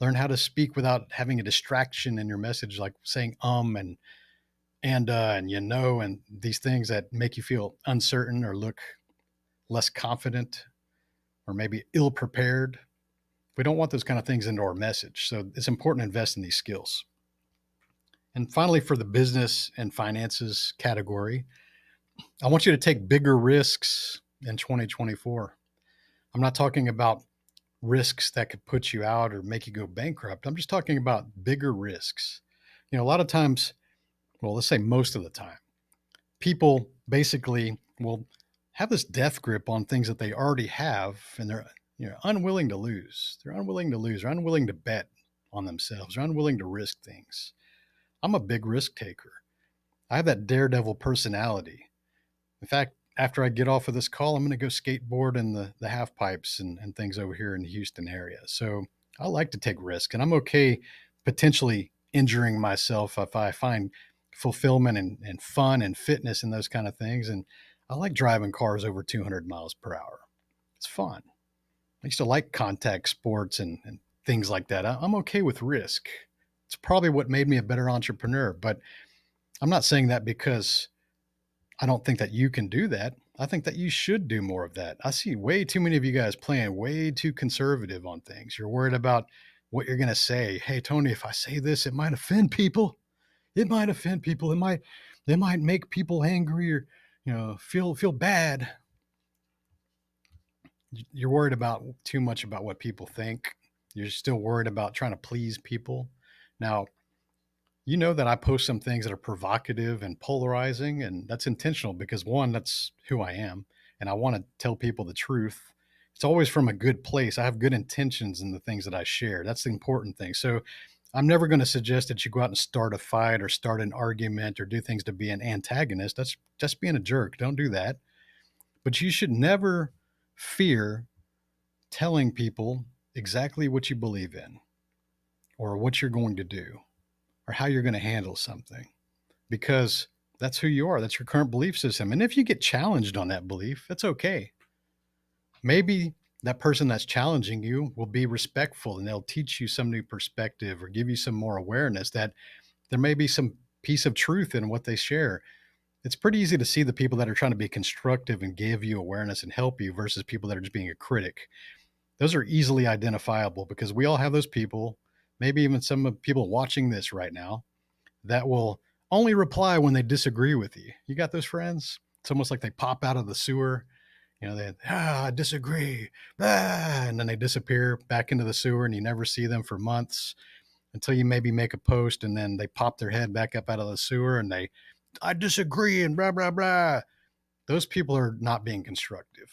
Speaker 1: Learn how to speak without having a distraction in your message, like saying and and these things that make you feel uncertain or look less confident or maybe ill prepared. We don't want those kind of things into our message. So it's important to invest in these skills. And finally, for the business and finances category, I want you to take bigger risks in 2024. I'm not talking about risks that could put you out or make you go bankrupt. I'm just talking about bigger risks. A lot of times, well, let's say most of the time, people basically will have this death grip on things that they already have, and they're unwilling to lose. They're unwilling to lose. They're unwilling to bet on themselves. They're unwilling to risk things. I'm a big risk taker. I have that daredevil personality. In fact, after I get off of this call, I'm going to go skateboard in the half pipes and things over here in the Houston area. So I like to take risks, and I'm okay potentially injuring myself if I find fulfillment and fun and fitness in those kind of things. And I like driving cars over 200 miles per hour. It's fun. I used to like contact sports and things like that. I'm okay with risk. It's probably what made me a better entrepreneur. But I'm not saying that because I don't think that you can do that. I think that you should do more of that. I see way too many of you guys playing way too conservative on things. You're worried about what you're going to say. Hey, Tony, if I say this, it might offend people. It might offend people. It might make people angry or, feel bad. You're worried about too much about what people think. You're still worried about trying to please people. Now, you know that I post some things that are provocative and polarizing, and that's intentional because one, that's who I am, and I want to tell people the truth. It's always from a good place. I have good intentions in the things that I share. That's the important thing. So I'm never going to suggest that you go out and start a fight or start an argument or do things to be an antagonist. That's just being a jerk. Don't do that. But you should never fear telling people exactly what you believe in or what you're going to do or how you're going to handle something because that's who you are. That's your current belief system. And if you get challenged on that belief, it's okay. Maybe that person that's challenging you will be respectful and they'll teach you some new perspective or give you some more awareness that there may be some piece of truth in what they share. It's pretty easy to see the people that are trying to be constructive and give you awareness and help you versus people that are just being a critic. Those are easily identifiable because we all have those people, maybe even some of people watching this right now, that will only reply when they disagree with you. You got those friends? It's almost like they pop out of the sewer. I disagree. And then they disappear back into the sewer and you never see them for months until you maybe make a post and then they pop their head back up out of the sewer and I disagree and blah, blah, blah. Those people are not being constructive.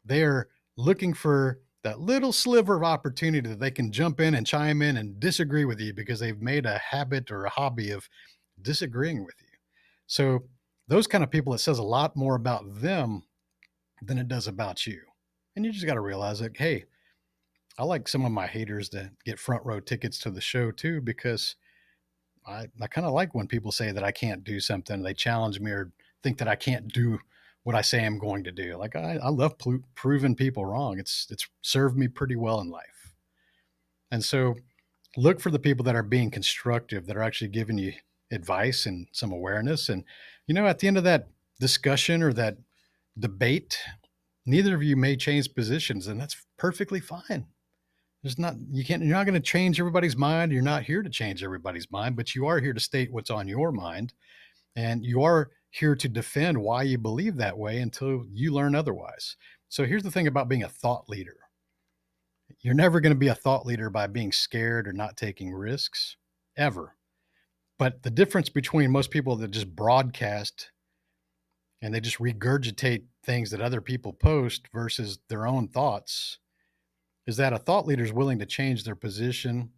Speaker 1: They're looking for that little sliver of opportunity that they can jump in and chime in and disagree with you because they've made a habit or a hobby of disagreeing with you. So those kind of people, it says a lot more about them than it does about you. And you just got to realize that, hey, I like some of my haters to get front row tickets to the show too, because I kind of like when people say that I can't do something. They challenge me or think that I can't do what I say I'm going to do. Like I love proving people wrong. It's served me pretty well in life. And so look for the people that are being constructive, that are actually giving you advice and some awareness. And at the end of that discussion or that debate, neither of you may change positions, and that's perfectly fine. You're not going to change everybody's mind. You're not here to change everybody's mind, but you are here to state what's on your mind. And you are here to defend why you believe that way until you learn otherwise. So here's the thing about being a thought leader. You're never going to be a thought leader by being scared or not taking risks, ever. But the difference between most people that just broadcast and they just regurgitate things that other people post versus their own thoughts is that a thought leader is willing to change their position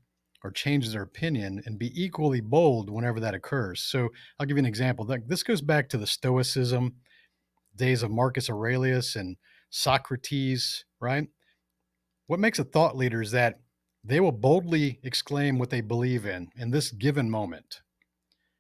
Speaker 1: or change their opinion and be equally bold whenever that occurs. So I'll give you an example. This goes back to the Stoicism days of Marcus Aurelius and Socrates, right? What makes a thought leader is that they will boldly exclaim what they believe in this given moment.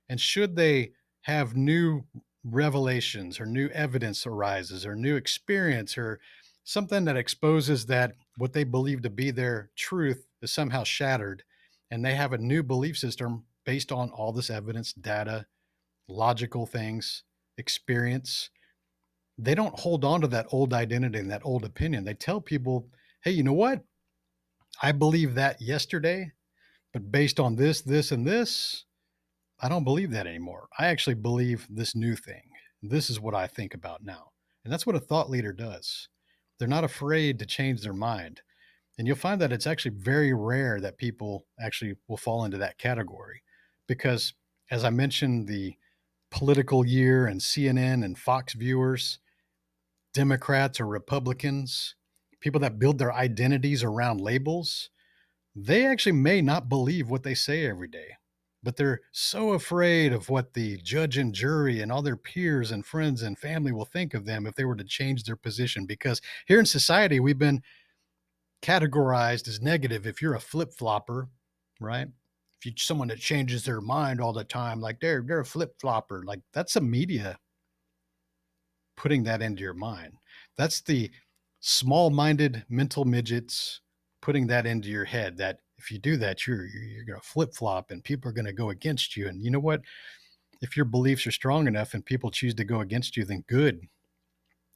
Speaker 1: And should they have new revelations or new evidence arises or new experience or something that exposes that what they believe to be their truth is somehow shattered, and they have a new belief system based on all this evidence, data, logical things, experience, they don't hold on to that old identity and that old opinion. They tell people, hey, you know what? I believe that yesterday, but based on this, this, and this, I don't believe that anymore. I actually believe this new thing. This is what I think about now. And that's what a thought leader does. They're not afraid to change their mind. And you'll find that it's actually very rare that people actually will fall into that category because, as I mentioned, the political year and CNN and Fox viewers, Democrats or Republicans, people that build their identities around labels, they actually may not believe what they say every day, but they're so afraid of what the judge and jury and all their peers and friends and family will think of them if they were to change their position. Because here in society, we've been categorized as negative if you're a flip-flopper, right? If you're someone that changes their mind all the time, like they're a flip-flopper, like that's the media putting that into your mind. That's the small-minded mental midgets putting that into your head that If you do that, you're going to flip flop, and people are going to go against you. And you know what? If your beliefs are strong enough and people choose to go against you, then good,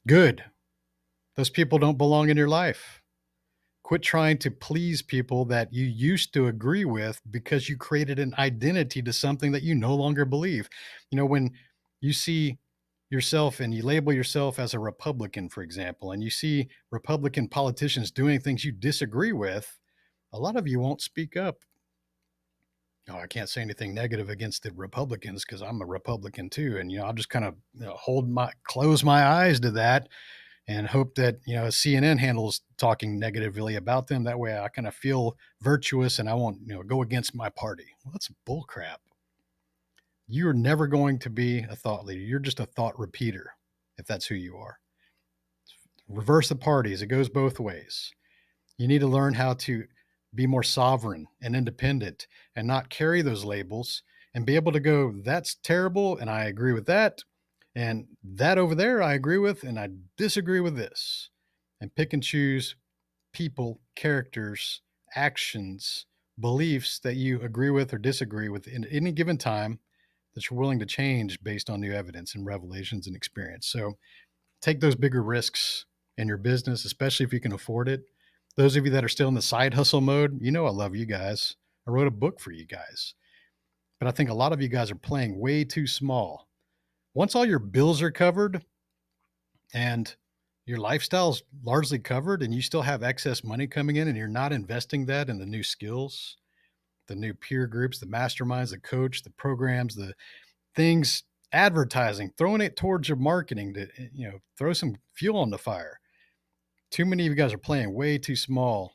Speaker 1: good. Those people don't belong in your life. Quit trying to please people that you used to agree with because you created an identity to something that you no longer believe. When you see yourself and you label yourself as a Republican, for example, and you see Republican politicians doing things you disagree with, a lot of you won't speak up. Oh, I can't say anything negative against the Republicans because I'm a Republican too. And, I'll just kind of close my eyes to that and hope that CNN handles talking negatively about them. That way, I kind of feel virtuous and I won't go against my party. Well, that's bullcrap. You're never going to be a thought leader. You're just a thought repeater, if that's who you are. Reverse the parties. It goes both ways. You need to learn how to be more sovereign and independent and not carry those labels and be able to go, that's terrible. And I agree with that. And that over there, I agree with, and I disagree with this. And pick and choose people, characters, actions, beliefs that you agree with or disagree with in any given time that you're willing to change based on new evidence and revelations and experience. So take those bigger risks in your business, especially if you can afford it. Those of you that are still in the side hustle mode, I love you guys. I wrote a book for you guys. But I think a lot of you guys are playing way too small. Once all your bills are covered and your lifestyle's largely covered and you still have excess money coming in and you're not investing that in the new skills, the new peer groups, the masterminds, the coach, the programs, the things, advertising, throwing it towards your marketing to, throw some fuel on the fire. Too many of you guys are playing way too small,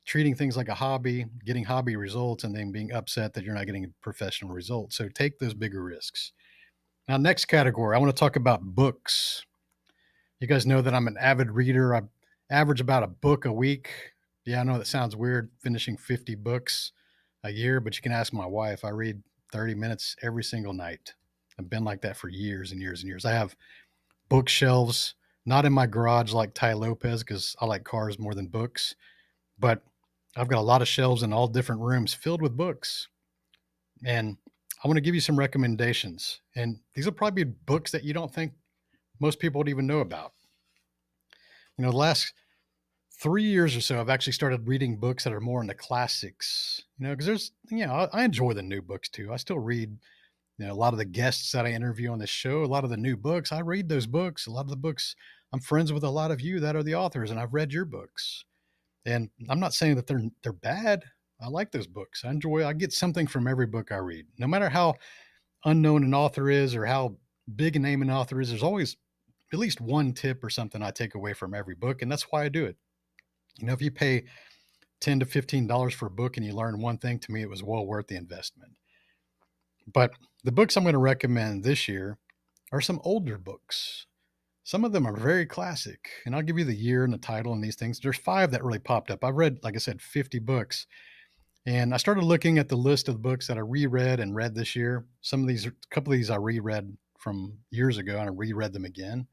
Speaker 1: treating things like a hobby, getting hobby results, and then being upset that you're not getting professional results. So take those bigger risks. Now, next category, I want to talk about books. You guys know that I'm an avid reader. I average about a book a week. Yeah, I know that sounds weird, finishing 50 books a year, but you can ask my wife. I read 30 minutes every single night. I've been like that for years and years and years. I have bookshelves, not in my garage like Ty Lopez because I like cars more than books, but I've got a lot of shelves in all different rooms filled with books. And I want to give you some recommendations. And these will probably be books that you don't think most people would even know about. The last 3 years or so, I've actually started reading books that are more in the classics, because I enjoy the new books too. I still read, a lot of the guests that I interview on this show, a lot of the new books, I read those books. A lot of the books, I'm friends with a lot of you that are the authors, and I've read your books. And I'm not saying that they're bad. I like those books. I get something from every book I read. No matter how unknown an author is or how big a name an author is, there's always at least one tip or something I take away from every book. And that's why I do it. If you pay $10 to $15 for a book and you learn one thing, to me, it was well worth the investment. But the books I'm going to recommend this year are some older books. Some of them are very classic, and I'll give you the year and the title and these things. There's 5 that really popped up. I've read, like I said, 50 books, and I started looking at the list of books that I reread and read this year. A couple of these I reread from years ago, and I reread them again.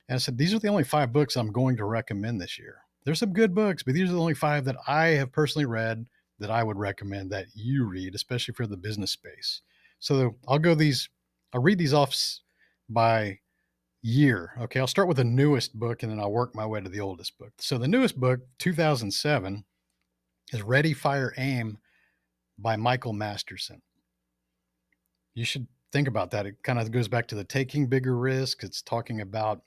Speaker 1: And I said, these are the only 5 books I'm going to recommend this year. There's some good books, but these are the only 5 that I have personally read that I would recommend that you read, especially for the business space. So I'll read these off by year. Okay, I'll start with the newest book and then I'll work my way to the oldest book. So the newest book, 2007, is Ready, Fire, Aim by Michael Masterson. You should think about that. It kind of goes back to the taking bigger risks. It's talking about,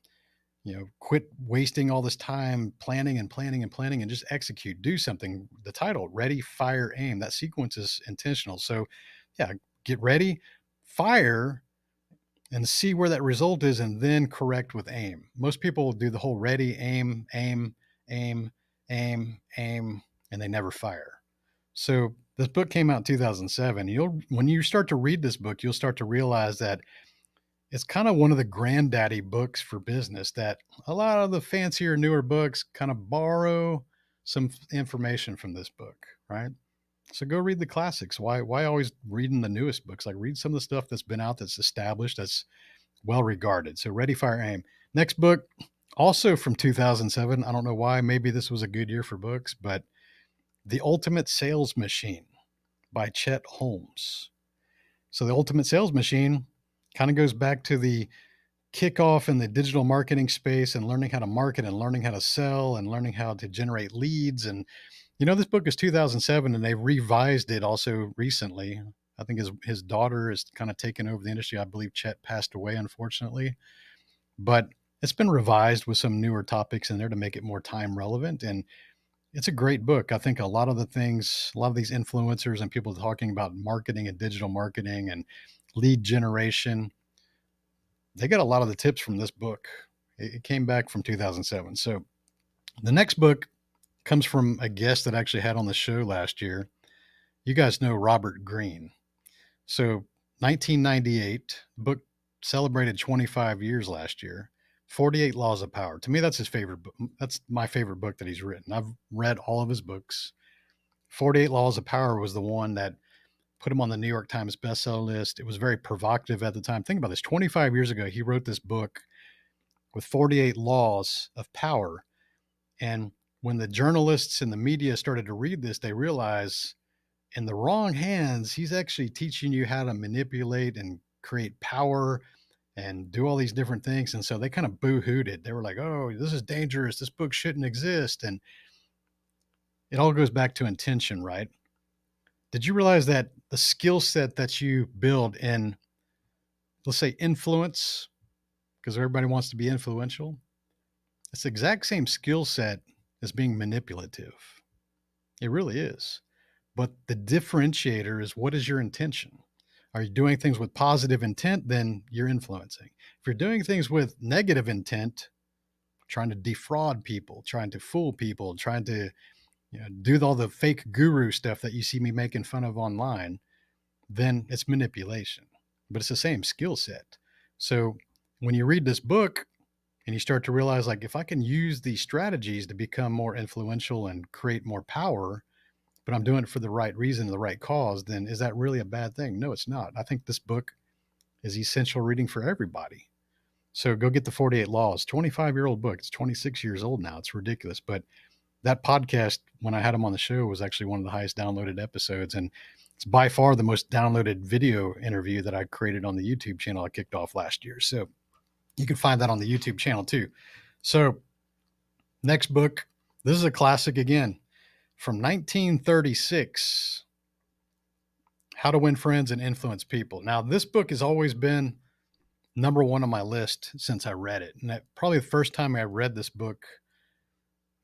Speaker 1: quit wasting all this time planning and planning and planning and just execute, do something. The title, Ready, Fire, Aim, that sequence is intentional. So yeah, get ready, fire, and see where that result is and then correct with aim. Most people do the whole ready, aim, aim, aim, aim, aim, and they never fire. So this book came out in 2007. When you start to read this book, you'll start to realize that it's kind of one of the granddaddy books for business that a lot of the fancier, newer books kind of borrow some information from this book, right? So go read the classics. Why always reading the newest books? Like read some of the stuff that's been out, that's established, that's well regarded. So Ready, Fire, Aim. Next book, also from 2007. I don't know why. Maybe this was a good year for books, but The Ultimate Sales Machine by Chet Holmes. So, The Ultimate Sales Machine kind of goes back to the kickoff in the digital marketing space and learning how to market and learning how to sell and learning how to generate leads. And, this book is 2007 and they revised it also recently. I think his daughter is kind of taken over the industry. I believe Chet passed away, unfortunately, but it's been revised with some newer topics in there to make it more time relevant. And it's a great book. I think a lot of these influencers and people talking about marketing and digital marketing and lead generation, they got a lot of the tips from this book. It came back from 2007. So the next book comes from a guest that I actually had on the show last year. You guys know Robert Greene. So 1998, the book celebrated 25 years last year. 48 Laws of Power. To me, that's his favorite book. That's my favorite book that he's written. I've read all of his books. 48 Laws of Power was the one that put him on the New York Times bestseller list. It was very provocative at the time. Think about this. 25 years ago, he wrote this book with 48 laws of power. And when the journalists and the media started to read this, they realized in the wrong hands, he's actually teaching you how to manipulate and create power and do all these different things. And so they kind of boo-hooed it. They were like, oh, this is dangerous. This book shouldn't exist. And it all goes back to intention, right? Did you realize that the skill set that you build in, let's say, influence, because everybody wants to be influential, it's the exact same skill set as being manipulative. It really is. But the differentiator is, what is your intention? Are you doing things with positive intent? Then you're influencing. If you're doing things with negative intent, trying to defraud people, trying to fool people, trying to do all the fake guru stuff that you see me making fun of online, then it's manipulation. But it's the same skill set. So when you read this book and you start to realize, like, if I can use these strategies to become more influential and create more power, but I'm doing it for the right reason, the right cause, then is that really a bad thing? No, it's not. I think this book is essential reading for everybody. So go get the 48 Laws, 25-year-old book. It's 26 years old now. It's ridiculous. But that podcast, when I had him on the show, was actually one of the highest downloaded episodes. And it's by far the most downloaded video interview that I created on the YouTube channel I kicked off last year. So you can find that on the YouTube channel too. So next book, this is a classic again from 1936, How to Win Friends and Influence People. Now, this book has always been number one on my list since I read it. And that probably the first time I read this book,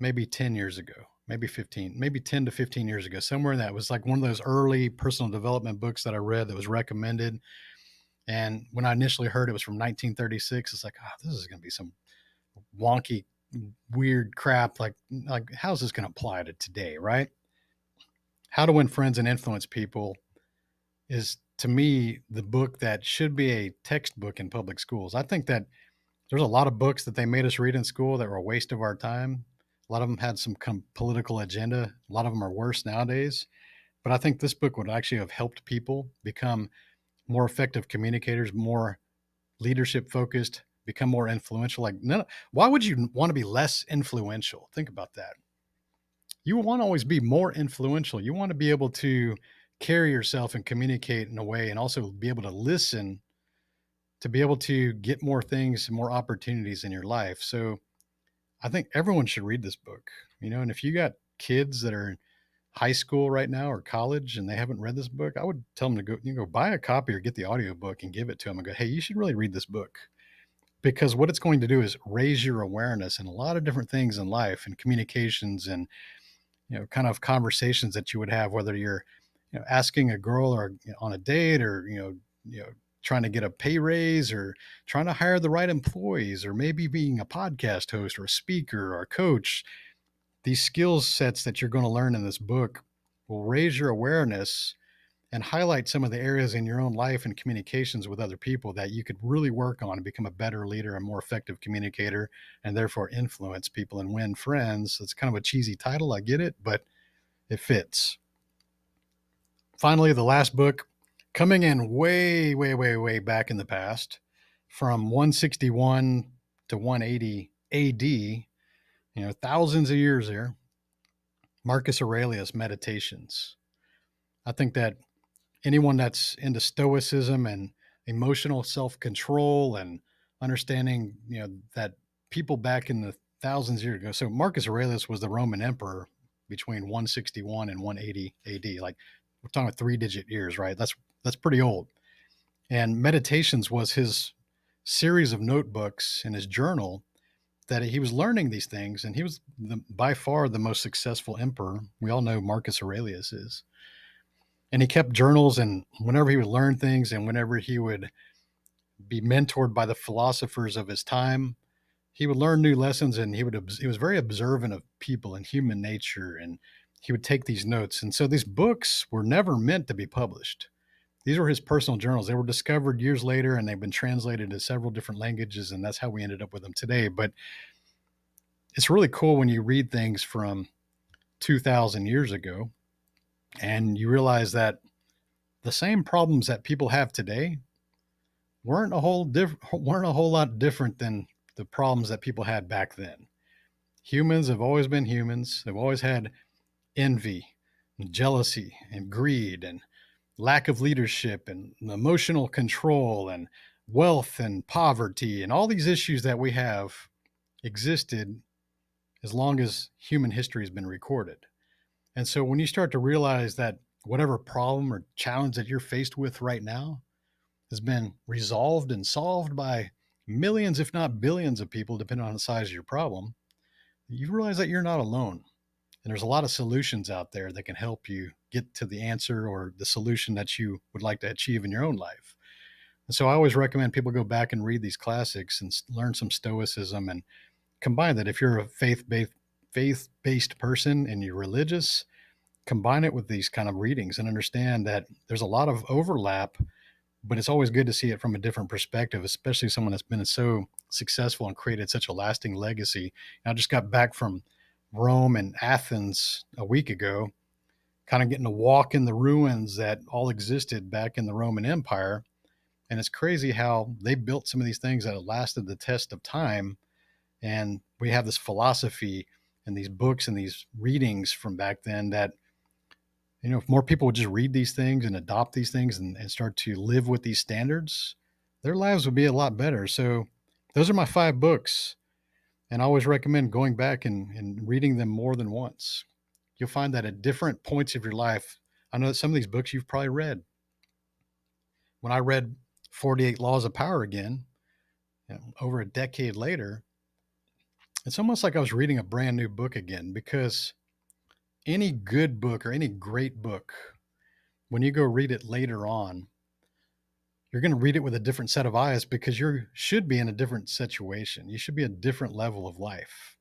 Speaker 1: maybe 10 years ago, maybe 15, maybe 10 to 15 years ago, somewhere in that. It was like one of those early personal development books that I read that was recommended. And when I initially heard it was from 1936, it's like, this is going to be some wonky, weird crap. Like how's this going to apply to today, right? How to Win Friends and Influence People is, to me, the book that should be a textbook in public schools. I think that there's a lot of books that they made us read in school that were a waste of our time. A lot of them had some political agenda. A lot of them are worse nowadays. But I think this book would actually have helped people become more effective communicators, more leadership focused, become more influential. Like, why would you want to be less influential? Think about that. You want to always be more influential. You want to be able to carry yourself and communicate in a way, and also be able to listen, to be able to get more things, more opportunities in your life. So I think everyone should read this book, and if you got kids that are in high school right now or college and they haven't read this book, I would tell them to go buy a copy or get the audiobook and give it to them and go, hey, you should really read this book, because what it's going to do is raise your awareness in a lot of different things in life and communications and, kind of conversations that you would have, whether you're, asking a girl or on a date, or, trying to get a pay raise, or trying to hire the right employees, or maybe being a podcast host or a speaker or a coach. These skill sets that you're going to learn in this book will raise your awareness and highlight some of the areas in your own life and communications with other people that you could really work on and become a better leader, a more effective communicator, and therefore influence people and win friends. It's kind of a cheesy title, I get it, but it fits. Finally, the last book, coming in way, way, way, way back in the past, from 161 to 180 AD, thousands of years there. Marcus Aurelius Meditations. I think that anyone that's into stoicism and emotional self-control and understanding, that people back in the thousands of years ago. So Marcus Aurelius was the Roman emperor between 161 and 180 AD. Like, we're talking about three-digit years, right? That's pretty old. And Meditations was his series of notebooks in his journal that he was learning these things, and he was by far the most successful emperor. We all know Marcus Aurelius is. And he kept journals, and whenever he would learn things and whenever he would be mentored by the philosophers of his time, he would learn new lessons, and he was very observant of people and human nature, and he would take these notes. And so these books were never meant to be published. These were his personal journals. They were discovered years later, and they've been translated into several different languages, and that's how we ended up with them today. But it's really cool when you read things from 2,000 years ago and you realize that the same problems that people have today weren't a whole lot different than the problems that people had back then. Humans have always been humans. They've always had envy and jealousy and greed and lack of leadership and emotional control and wealth and poverty, and all these issues that we have existed as long as human history has been recorded. And so when you start to realize that whatever problem or challenge that you're faced with right now has been resolved and solved by millions, if not billions of people, depending on the size of your problem, you realize that you're not alone. And there's a lot of solutions out there that can help you get to the answer or the solution that you would like to achieve in your own life. And so I always recommend people go back and read these classics and learn some stoicism and combine that. If you're a faith-based person and you're religious, combine it with these kind of readings and understand that there's a lot of overlap, but it's always good to see it from a different perspective, especially someone that's been so successful and created such a lasting legacy. I just got back from Rome and Athens a week ago, kind of getting to walk in the ruins that all existed back in the Roman Empire. And it's crazy how they built some of these things that have lasted the test of time. And we have this philosophy and these books and these readings from back then that, if more people would just read these things and adopt these things and start to live with these standards, their lives would be a lot better. So those are my 5 books. And I always recommend going back and reading them more than once. You'll find that at different points of your life, I know that some of these books you've probably read. When I read 48 Laws of Power again, over a decade later, it's almost like I was reading a brand new book again, because any good book or any great book, when you go read it later on, you're going to read it with a different set of eyes, because you should be in a different situation. You should be a different level of life.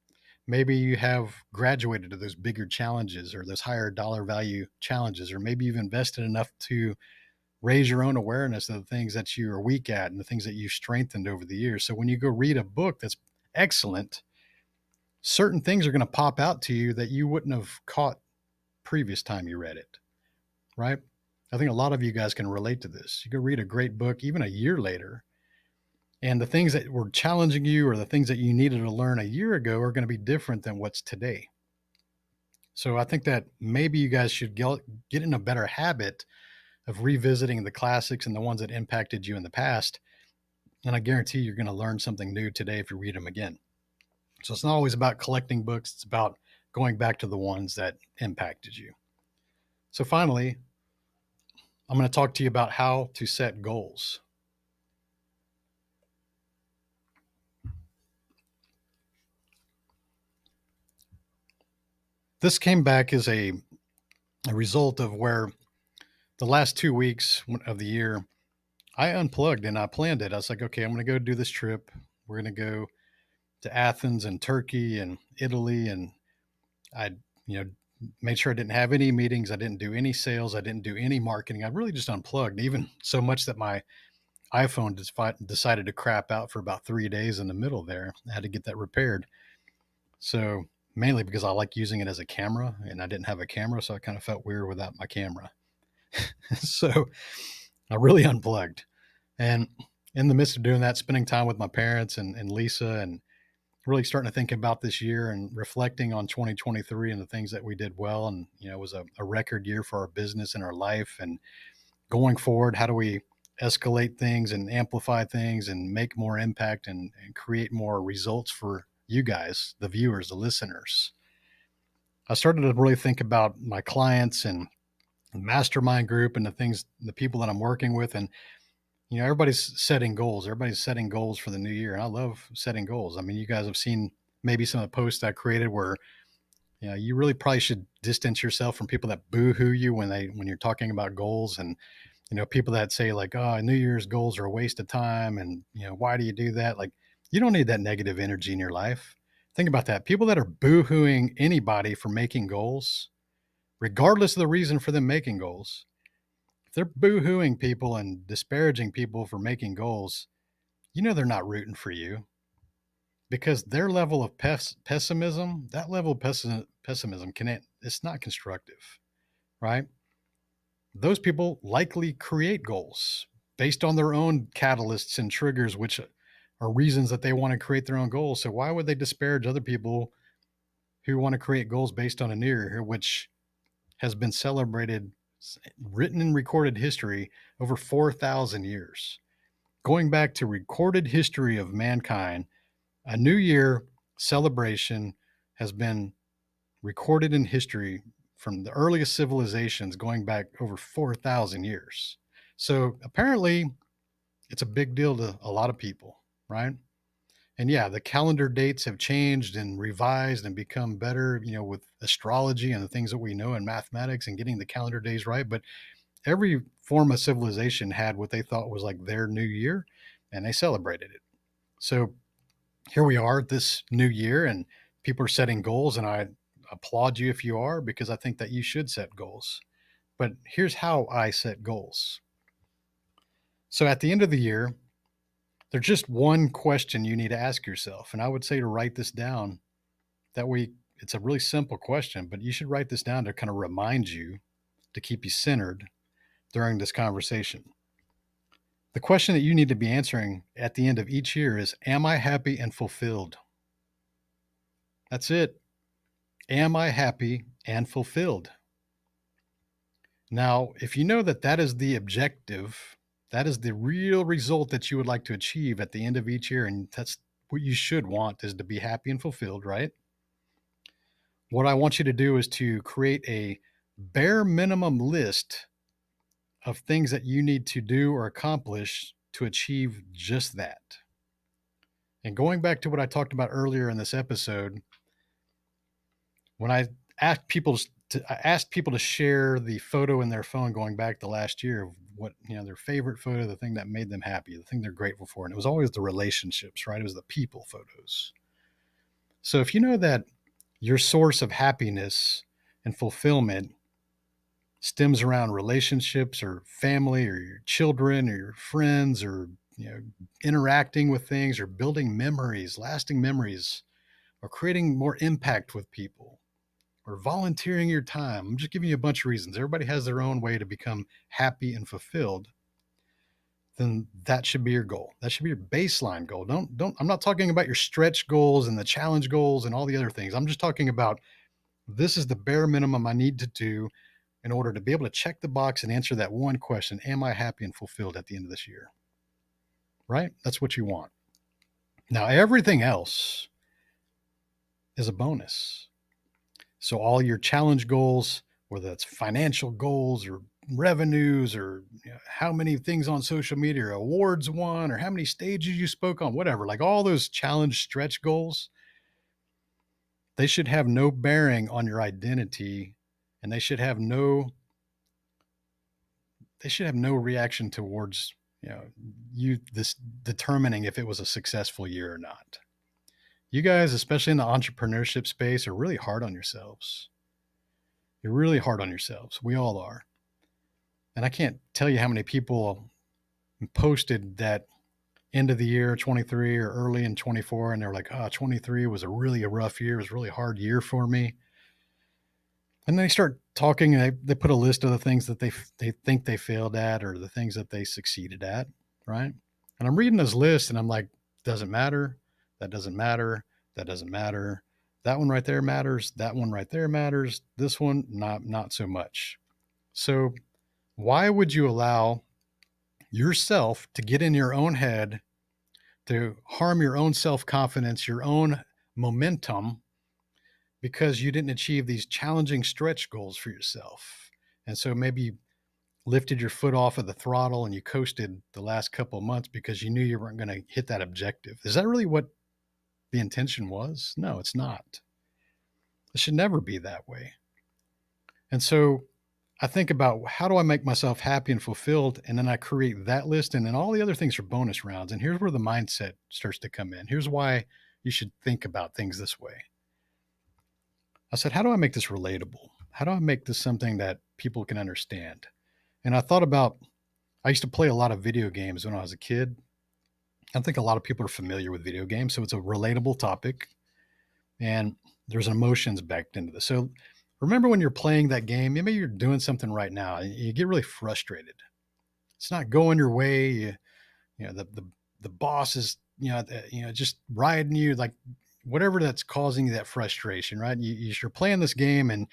Speaker 1: Maybe you have graduated to those bigger challenges or those higher dollar value challenges, or maybe you've invested enough to raise your own awareness of the things that you are weak at and the things that you've strengthened over the years. So when you go read a book that's excellent, certain things are going to pop out to you that you wouldn't have caught previous time you read it, right? I think a lot of you guys can relate to this. You go read a great book even a year later, and the things that were challenging you or the things that you needed to learn a year ago are going to be different than what's today. So I think that maybe you guys should get in a better habit of revisiting the classics and the ones that impacted you in the past. And I guarantee you're going to learn something new today if you read them again. So it's not always about collecting books. It's about going back to the ones that impacted you. So finally, I'm going to talk to you about how to set goals. This came back as a result of where the last 2 weeks of the year, I unplugged and I planned it. I was like, okay, I'm going to go do this trip. We're going to go to Athens and Turkey and Italy. And I, made sure I didn't have any meetings. I didn't do any sales. I didn't do any marketing. I really just unplugged, even so much that my iPhone decided to crap out for about 3 days in the middle there. I had to get that repaired. So mainly because I like using it as a camera, and I didn't have a camera. So I kind of felt weird without my camera. So I really unplugged. And in the midst of doing that, spending time with my parents and Lisa, and really starting to think about this year and reflecting on 2023 and the things that we did well. And, it was a record year for our business and our life. And going forward, how do we escalate things and amplify things and make more impact and create more results for you guys, the viewers, the listeners? I started to really think about my clients and mastermind group and the people that I'm working with. And, everybody's setting goals. Everybody's setting goals for the new year. And I love setting goals. I mean, you guys have seen maybe some of the posts I created where, you really probably should distance yourself from people that boo-hoo you when you're talking about goals. And, people that say like, oh, New Year's goals are a waste of time. And, why do you do that? Like, you don't need that negative energy in your life. Think about that. People that are boo-hooing anybody for making goals, regardless of the reason for them making goals, if they're boo-hooing people and disparaging people for making goals, they're not rooting for you, because their level of pessimism, that level of pessimism, it's not constructive, right? Those people likely create goals based on their own catalysts and triggers, which are reasons that they want to create their own goals. So why would they disparage other people who want to create goals based on a new year, which has been celebrated, written and recorded history over 4,000 years? Going back to recorded history of mankind, a new year celebration has been recorded in history from the earliest civilizations going back over 4,000 years. So apparently, it's a big deal to a lot of people, right? And yeah, the calendar dates have changed and revised and become better, with astrology and the things that we know in mathematics and getting the calendar days right. But every form of civilization had what they thought was like their new year, and they celebrated it. So here we are this new year, and people are setting goals, and I applaud you if you are, because I think that you should set goals. But here's how I set goals. So at the end of the year, there's just one question you need to ask yourself, and I would say to write this down. That way, it's a really simple question, but you should write this down to kind of remind you, to keep you centered during this conversation. The question that you need to be answering at the end of each year is, am I happy and fulfilled? That's it. Am I happy and fulfilled? Now, if you know that that is the objective, that is the real result that you would like to achieve at the end of each year, and that's what you should want, is to be happy and fulfilled, right? What I want you to do is to create a bare minimum list of things that you need to do or accomplish to achieve just that. And going back to what I talked about earlier in this episode, when I asked people to share the photo in their phone going back to last year of what, their favorite photo, the thing that made them happy, the thing they're grateful for. And it was always the relationships, right? It was the people photos. So if you know that your source of happiness and fulfillment stems around relationships or family or your children or your friends, or, interacting with things or building memories, lasting memories, or creating more impact with people, or volunteering your time. I'm just giving you a bunch of reasons. Everybody has their own way to become happy and fulfilled. Then that should be your goal. That should be your baseline goal. Don't I'm not talking about your stretch goals and the challenge goals and all the other things. I'm just talking about, this is the bare minimum I need to do in order to be able to check the box and answer that one question: am I happy and fulfilled at the end of this year? Right? That's what you want. Now, everything else is a bonus. So all your challenge goals, whether that's financial goals or revenues, or, how many things on social media or awards won, or how many stages you spoke on, whatever, like all those challenge stretch goals, they should have no bearing on your identity, and they should have no reaction towards, you this determining if it was a successful year or not. You guys, especially in the entrepreneurship space, are really hard on yourselves. You're really hard on yourselves. We all are. And I can't tell you how many people posted that end of the year 23 or early in 24, and they're like, oh, 23 was a rough year. It was a really hard year for me. And they start talking, and they put a list of the things that they think they failed at, or the things that they succeeded at, right? And I'm reading those lists, and I'm like, doesn't matter. That doesn't matter. That doesn't matter. That one right there matters. That one right there matters. This one, not so much. So why would you allow yourself to get in your own head, to harm your own self-confidence, your own momentum, because you didn't achieve these challenging stretch goals for yourself? And so maybe you lifted your foot off of the throttle and you coasted the last couple of months because you knew you weren't going to hit that objective. Is that really what the intention was? No, it's not. It should never be that way. And so I think about, how do I make myself happy and fulfilled? And then I create that list. And then all the other things are bonus rounds. And here's where the mindset starts to come in. Here's why you should think about things this way. I said, how do I make this relatable? How do I make this something that people can understand? And I thought about, I used to play a lot of video games when I was a kid. I think a lot of people are familiar with video games. So it's a relatable topic. And there's emotions backed into this. So remember when you're playing that game, maybe you're doing something right now and you get really frustrated. It's not going your way. The boss is, just riding you, like whatever that's causing you that frustration, right? You're playing this game and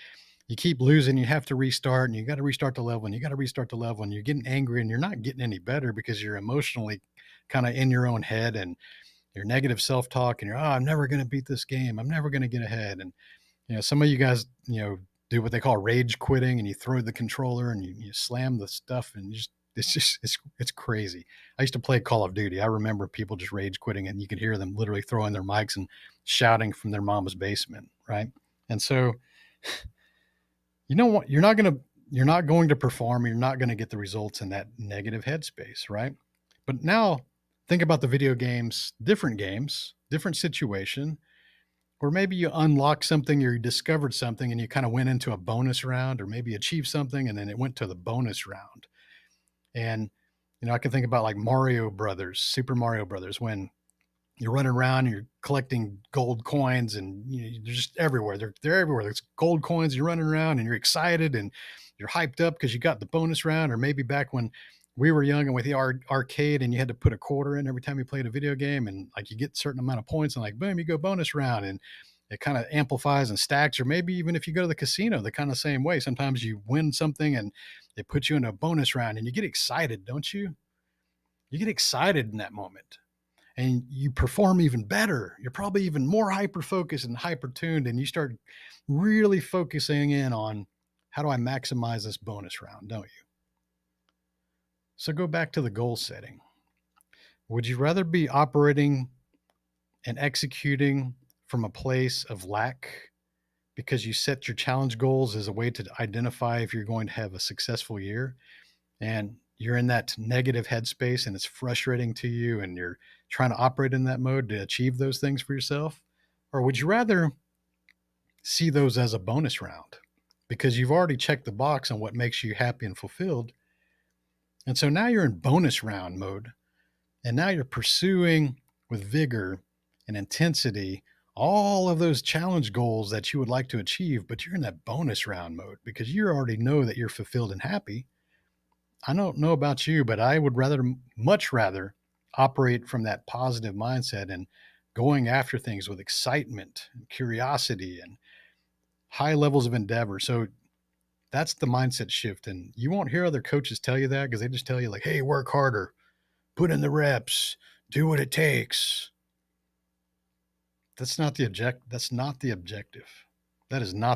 Speaker 1: you keep losing. You have to restart and you got to restart the level and you got to restart the level and you're getting angry and you're not getting any better because you're emotionally kind of in your own head and your negative self-talk and you're, I'm never going to beat this game. I'm never going to get ahead. And some of you guys, do what they call rage quitting, and you throw the controller and you slam the stuff, and it's crazy. I used to play Call of Duty. I remember people just rage quitting, and you could hear them literally throwing their mics and shouting from their mama's basement, right? And so, you know what? You're not going to perform. You're not going to get the results in that negative headspace, right? But now think about the video games, different situation. Or maybe you unlocked something or you discovered something and you kind of went into a bonus round, or maybe achieved something and then it went to the bonus round. And, I can think about like Super Mario Brothers, when you're running around and you're collecting gold coins and they're just everywhere. They're everywhere. There's gold coins. You're running around and you're excited and you're hyped up because you got the bonus round. Or maybe back when we were young and with the arcade and you had to put a quarter in every time you played a video game, and like you get a certain amount of points and like, boom, you go bonus round, and it kind of amplifies and stacks. Or maybe even if you go to the casino, the kind of same way, sometimes you win something and it puts you in a bonus round and you get excited, don't you? You get excited in that moment and you perform even better. You're probably even more hyper focused and hyper tuned, and you start really focusing in on, how do I maximize this bonus round, don't you? So go back to the goal setting. Would you rather be operating and executing from a place of lack because you set your challenge goals as a way to identify if you're going to have a successful year, and you're in that negative headspace and it's frustrating to you and you're trying to operate in that mode to achieve those things for yourself? Or would you rather see those as a bonus round because you've already checked the box on what makes you happy and fulfilled? And so now you're in bonus round mode, and now you're pursuing with vigor and intensity all of those challenge goals that you would like to achieve, but you're in that bonus round mode because you already know that you're fulfilled and happy. I don't know about you, but I would much rather operate from that positive mindset and going after things with excitement and curiosity and high levels of endeavor. So that's the mindset shift. And you won't hear other coaches tell you that, because they just tell you like, hey, work harder, put in the reps, do what it takes. That's not the objective. That is not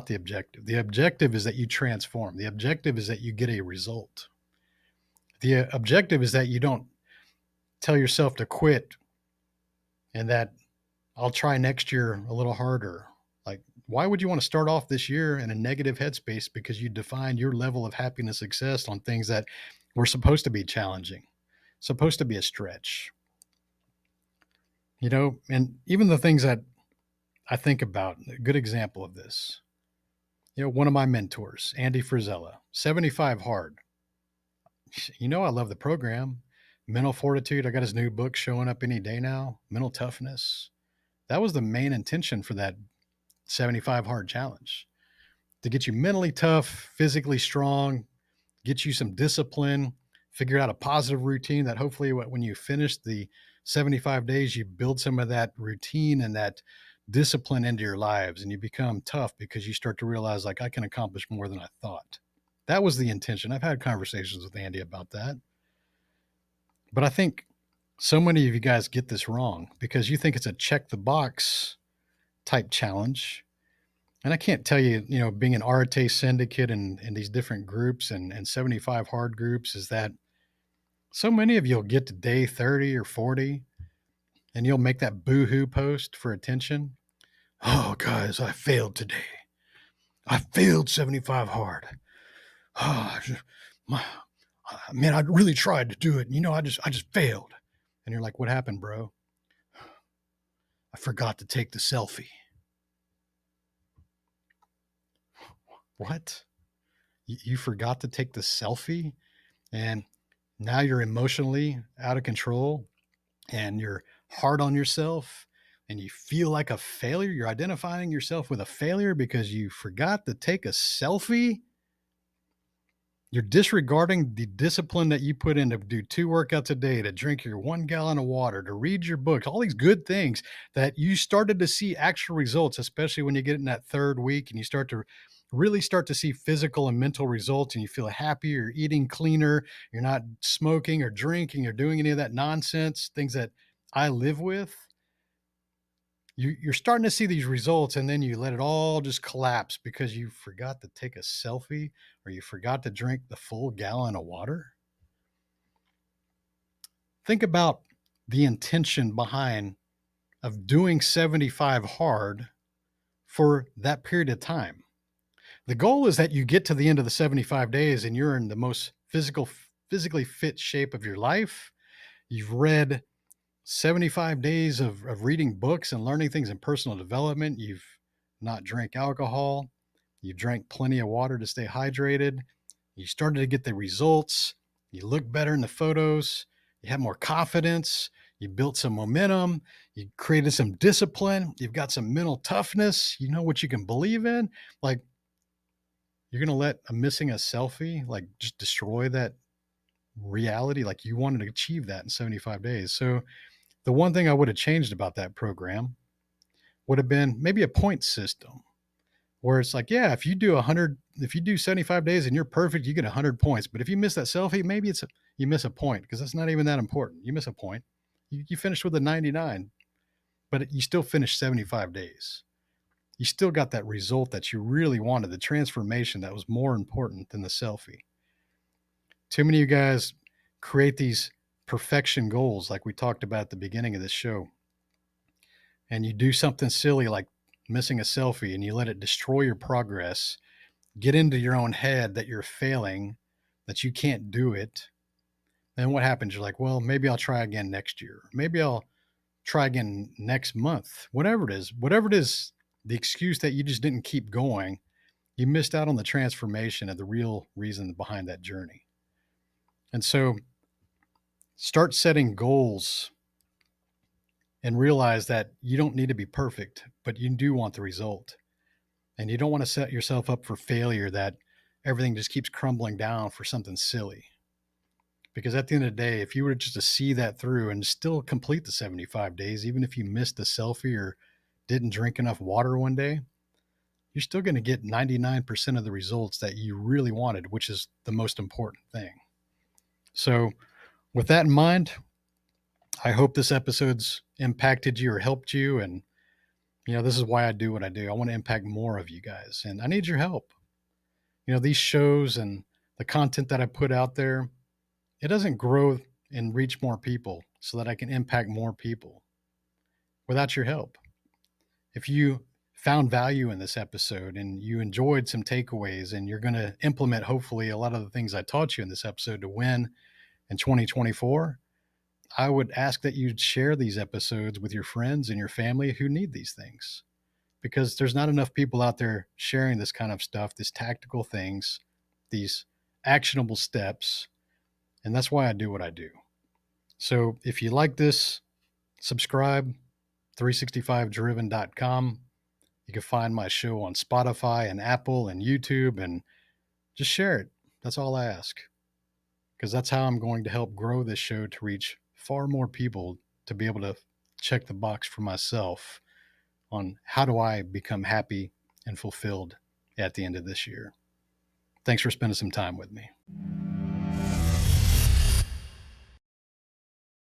Speaker 1: the objective. The objective is that you transform. The objective is that you get a result. The objective is that you don't tell yourself to quit and that I'll try next year a little harder. Like, why would you want to start off this year in a negative headspace because you define your level of happiness, success on things that were supposed to be challenging, supposed to be a stretch? And even the things that I think about, a good example of this, one of my mentors, Andy Frisella, 75 Hard. I love the program. Mental Fortitude. I got his new book showing up any day now. Mental Toughness. That was the main intention for that 75 Hard challenge, to get you mentally tough, physically strong, get you some discipline, figure out a positive routine that hopefully when you finish the 75 days, you build some of that routine and that discipline into your lives and you become tough because you start to realize, like, I can accomplish more than I thought. That was the intention. I've had conversations with Andy about that. But I think so many of you guys get this wrong because you think it's a check the box type challenge. And I can't tell you, being an Arte syndicate and these different groups and 75 hard groups is that so many of you will get to day 30 or 40 and you'll make that boo-hoo post for attention. Oh, guys, I failed today. I failed 75 hard. Oh, my, man, I really tried to do it. I just failed. And you're like, what happened, bro? I forgot to take the selfie. What? You forgot to take the selfie? And now you're emotionally out of control and you're hard on yourself and you feel like a failure. You're identifying yourself with a failure because you forgot to take a selfie. You're disregarding the discipline that you put in to do 2 workouts a day, to drink your 1 gallon of water, to read your books, all these good things that you started to see actual results, especially when you get in that 3rd week and you start to see physical and mental results and you feel happy, you're eating cleaner, you're not smoking or drinking or doing any of that nonsense, things that I live with. You're starting to see these results and then you let it all just collapse because you forgot to take a selfie or you forgot to drink the full gallon of water. Think about the intention behind of doing 75 hard for that period of time. The goal is that you get to the end of the 75 days and you're in the most physically fit shape of your life. You've read 75 days of reading books and learning things in personal development. You've not drank alcohol. You drank plenty of water to stay hydrated. You started to get the results. You look better in the photos. You have more confidence. You built some momentum. You created some discipline. You've got some mental toughness. You know what you can believe in. Like, you're going to let missing a selfie, like, just destroy that reality. Like, you wanted to achieve that in 75 days. So the one thing I would have changed about that program would have been maybe a point system where it's like, yeah, if you do 75 days and you're perfect, you get 100 points. But if you miss that selfie, maybe you miss a point because that's not even that important. You miss a point. You finish with a 99, but you still finished 75 days. You still got that result that you really wanted, the transformation that was more important than the selfie. Too many of you guys create these perfection goals like we talked about at the beginning of this show. And you do something silly like missing a selfie and you let it destroy your progress, get into your own head that you're failing, that you can't do it. Then what happens? You're like, well, maybe I'll try again next year. Maybe I'll try again next month. Whatever it is, the excuse that you just didn't keep going, you missed out on the transformation of the real reason behind that journey. And so start setting goals and realize that you don't need to be perfect, but you do want the result. And you don't want to set yourself up for failure that everything just keeps crumbling down for something silly. Because at the end of the day, if you were just to see that through and still complete the 75 days, even if you missed a selfie or didn't drink enough water one day, you're still going to get 99% of the results that you really wanted, which is the most important thing. So, with that in mind, I hope this episode's impacted you or helped you. And, this is why I do what I do. I want to impact more of you guys, and I need your help. These shows and the content that I put out there, it doesn't grow and reach more people so that I can impact more people without your help. If you found value in this episode and you enjoyed some takeaways and you're going to implement, hopefully, a lot of the things I taught you in this episode to win in 2024, I would ask that you share these episodes with your friends and your family who need these things, because there's not enough people out there sharing this kind of stuff, these tactical things, these actionable steps. And that's why I do what I do. So if you like this, subscribe, 365driven.com. You can find my show on Spotify and Apple and YouTube, and just share it. That's all I ask, because that's how I'm going to help grow this show to reach far more people, to be able to check the box for myself on how do I become happy and fulfilled at the end of this year. Thanks for spending some time with me.